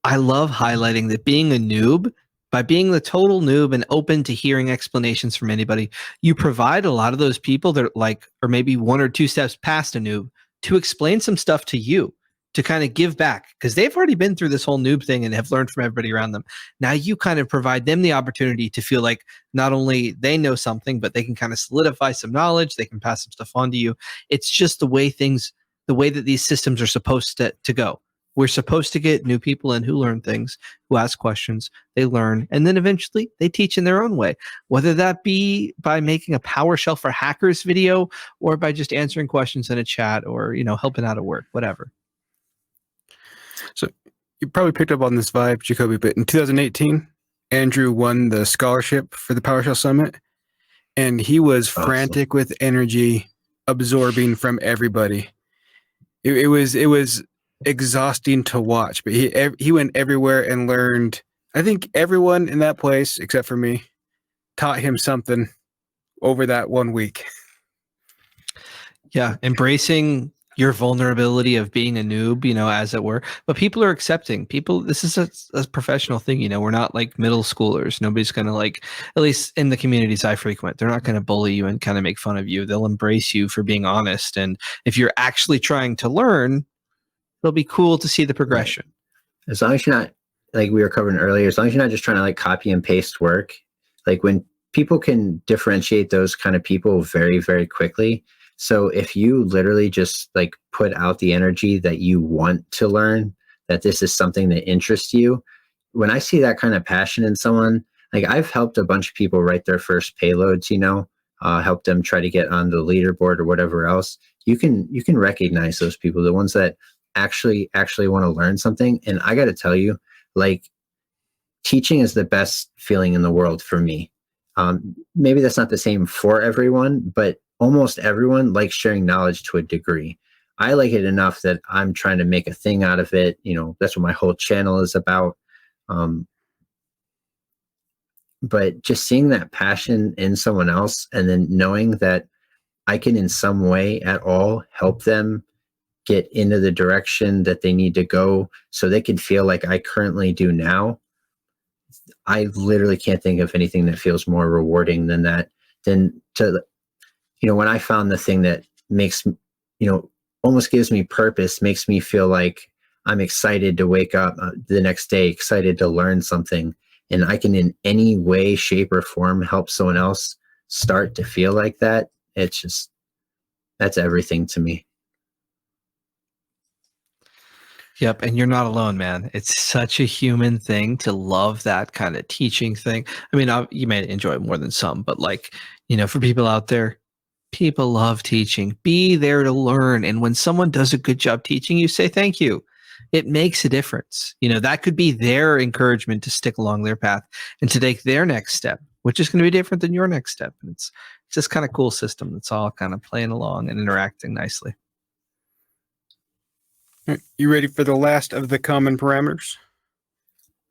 I love highlighting that being a noob, by being the total noob and open to hearing explanations from anybody, you provide a lot of those people that are like, or maybe 1 or 2 steps past a noob, to explain some stuff to you, to kind of give back, because they've already been through this whole noob thing and have learned from everybody around them. Now you kind of provide them the opportunity to feel like not only they know something, but they can kind of solidify some knowledge. They can pass some stuff on to you. It's just the way that these systems are supposed to go. We're supposed to get new people in who learn things, who ask questions, they learn, and then eventually they teach in their own way, whether that be by making a PowerShell for hackers video or by just answering questions in a chat or, you know, helping out at work, whatever. So you probably picked up on this vibe, Jakoby, but in 2018, Andrew won the scholarship for the PowerShell Summit, and he was frantic with energy, absorbing from everybody. It was exhausting to watch, but he went everywhere and learned. I think everyone in that place, except for me, taught him something over that 1 week. Yeah, embracing your vulnerability of being a noob, as it were. But people are accepting. This is a professional thing, we're not like middle schoolers. Nobody's going to at least in the communities I frequent, they're not going to bully you and kind of make fun of you. They'll embrace you for being honest. And if you're actually trying to learn, it'll be cool to see the progression. Right. As long as you're not, like we were covering earlier, as long as you're not just trying to like copy and paste work, like when people can differentiate those kind of people very, very quickly. So if you literally just like put out the energy that you want to learn, that this is something that interests you, when I see that kind of passion in someone, like I've helped a bunch of people write their first payloads, help them try to get on the leaderboard or whatever else. You can recognize those people, the ones that actually want to learn something. And I got to tell you, like teaching is the best feeling in the world for me. Maybe that's not the same for everyone, but almost everyone likes sharing knowledge to a degree. I like it enough that I'm trying to make a thing out of it. That's what my whole channel is about. But just seeing that passion in someone else and then knowing that I can in some way at all help them get into the direction that they need to go so they can feel like I currently do now. I literally can't think of anything that feels more rewarding than that, when I found the thing that makes, almost gives me purpose, makes me feel like I'm excited to wake up the next day, excited to learn something. And I can in any way, shape or form help someone else start to feel like that. That's everything to me. Yep. And you're not alone, man. It's such a human thing to love that kind of teaching thing. I mean, you may enjoy it more than some, but for people out there, people love teaching. Be there to learn. And when someone does a good job teaching you, say thank you. It makes a difference. That could be their encouragement to stick along their path and to take their next step, which is going to be different than your next step. And it's just kind of cool system that's all kind of playing along and interacting nicely. You ready for the last of the common parameters?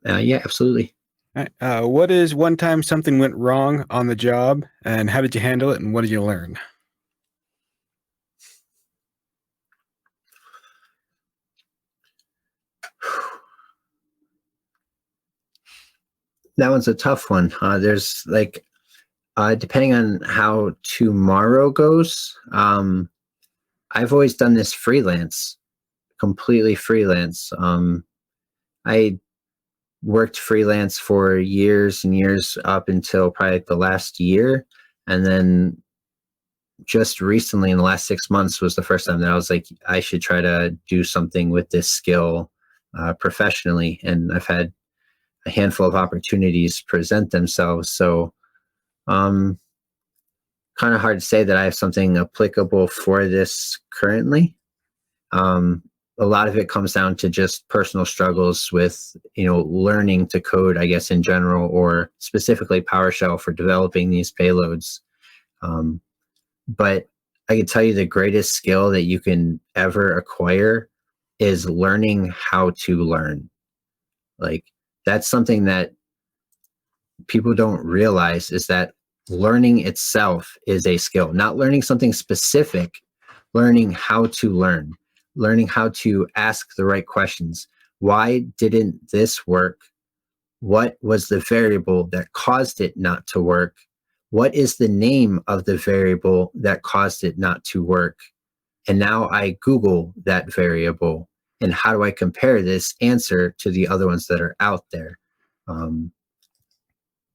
Yeah, absolutely. All right. What is one time something went wrong on the job, and how did you handle it, and what did you learn? That one's a tough one. There's depending on how tomorrow goes, I've always done this freelance, completely freelance. I worked freelance for years and years up until probably the last year. And then just recently in the last 6 months was the first time that I was like, I should try to do something with this skill professionally. And I've had a handful of opportunities present themselves. So kind of hard to say that I have something applicable for this currently. A lot of it comes down to just personal struggles with, learning to code, I guess, in general, or specifically PowerShell for developing these payloads. But I can tell you the greatest skill that you can ever acquire is learning how to learn. Like, that's something that people don't realize, is that learning itself is a skill. Not learning something specific, learning how to learn, learning how to ask the right questions. Why didn't this work? What was the variable that caused it not to work? What is the name of the variable that caused it not to work? And now I Google that variable. And how do I compare this answer to the other ones that are out there?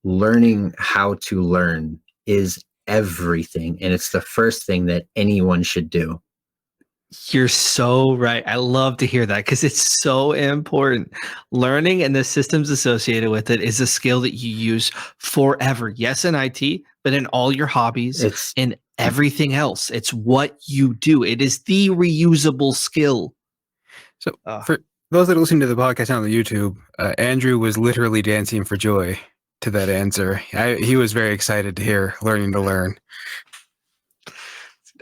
Learning how to learn is everything. And it's the first thing that anyone should do. You're so right. I love to hear that because it's so important. Learning and the systems associated with it is a skill that you use forever. Yes, in IT, but in all your hobbies and everything else. It's what you do. It is the reusable skill. So for those that are listening to the podcast on the YouTube, Andrew was literally dancing for joy to that answer. He was very excited to hear learning to learn.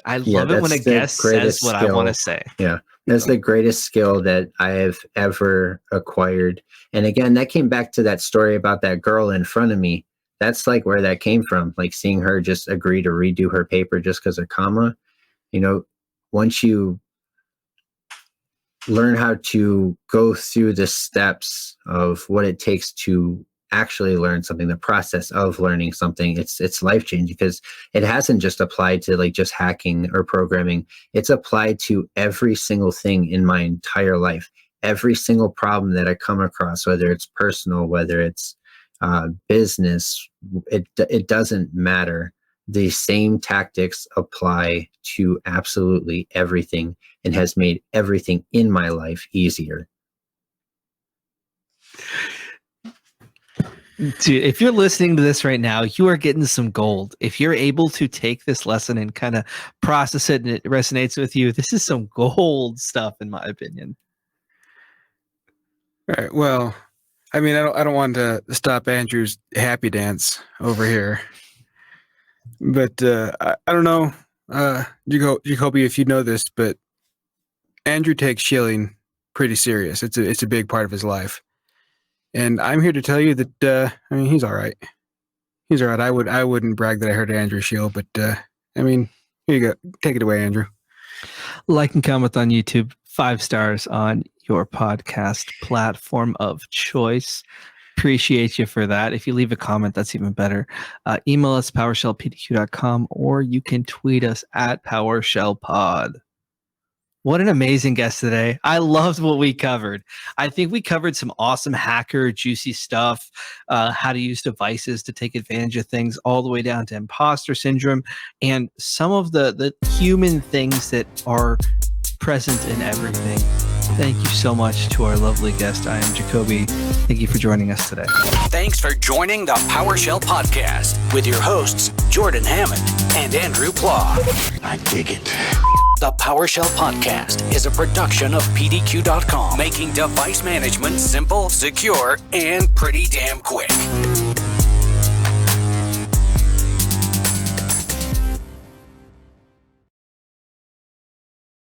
I love it when a guest says what I want to say. Yeah, that's the greatest skill that I have ever acquired. And again, that came back to that story about that girl in front of me. That's like where that came from, like seeing her just agree to redo her paper just because of comma. Once you learn how to go through the steps of what it takes to actually learn something, the process of learning something, it's life-changing, because it hasn't just applied to like just hacking or programming. It's applied to every single thing in my entire life. Every single problem that I come across, whether it's personal, whether it's business, it doesn't matter. The same tactics apply to absolutely everything and has made everything in my life easier. Dude, if you're listening to this right now, you are getting some gold. If you're able to take this lesson and kind of process it and it resonates with you, this is some gold stuff, in my opinion. All right. Well, I mean, I don't want to stop Andrew's happy dance over here, but I don't know, Jakoby, if you know this, but Andrew takes shilling pretty serious. It's a big part of his life. And I'm here to tell you that, I mean, he's all right. He's all right. I wouldn't brag that I heard Andrew shill, but, I mean, here you go. Take it away, Andrew. Like and comment on YouTube, 5 stars on your podcast platform of choice. Appreciate you for that. If you leave a comment, that's even better. Email us, PowerShellPDQ.com, or you can tweet us at PowerShellPod. What an amazing guest today. I loved what we covered. I think we covered some awesome hacker, juicy stuff, how to use devices to take advantage of things, all the way down to imposter syndrome, and some of the human things that are present in everything. Thank you so much to our lovely guest. I am Jakoby. Thank you for joining us today. Thanks for joining the PowerShell Podcast with your hosts, Jordan Hammond and Andrew Plough. I dig it. The PowerShell Podcast is a production of PDQ.com, making device management simple, secure, and pretty damn quick.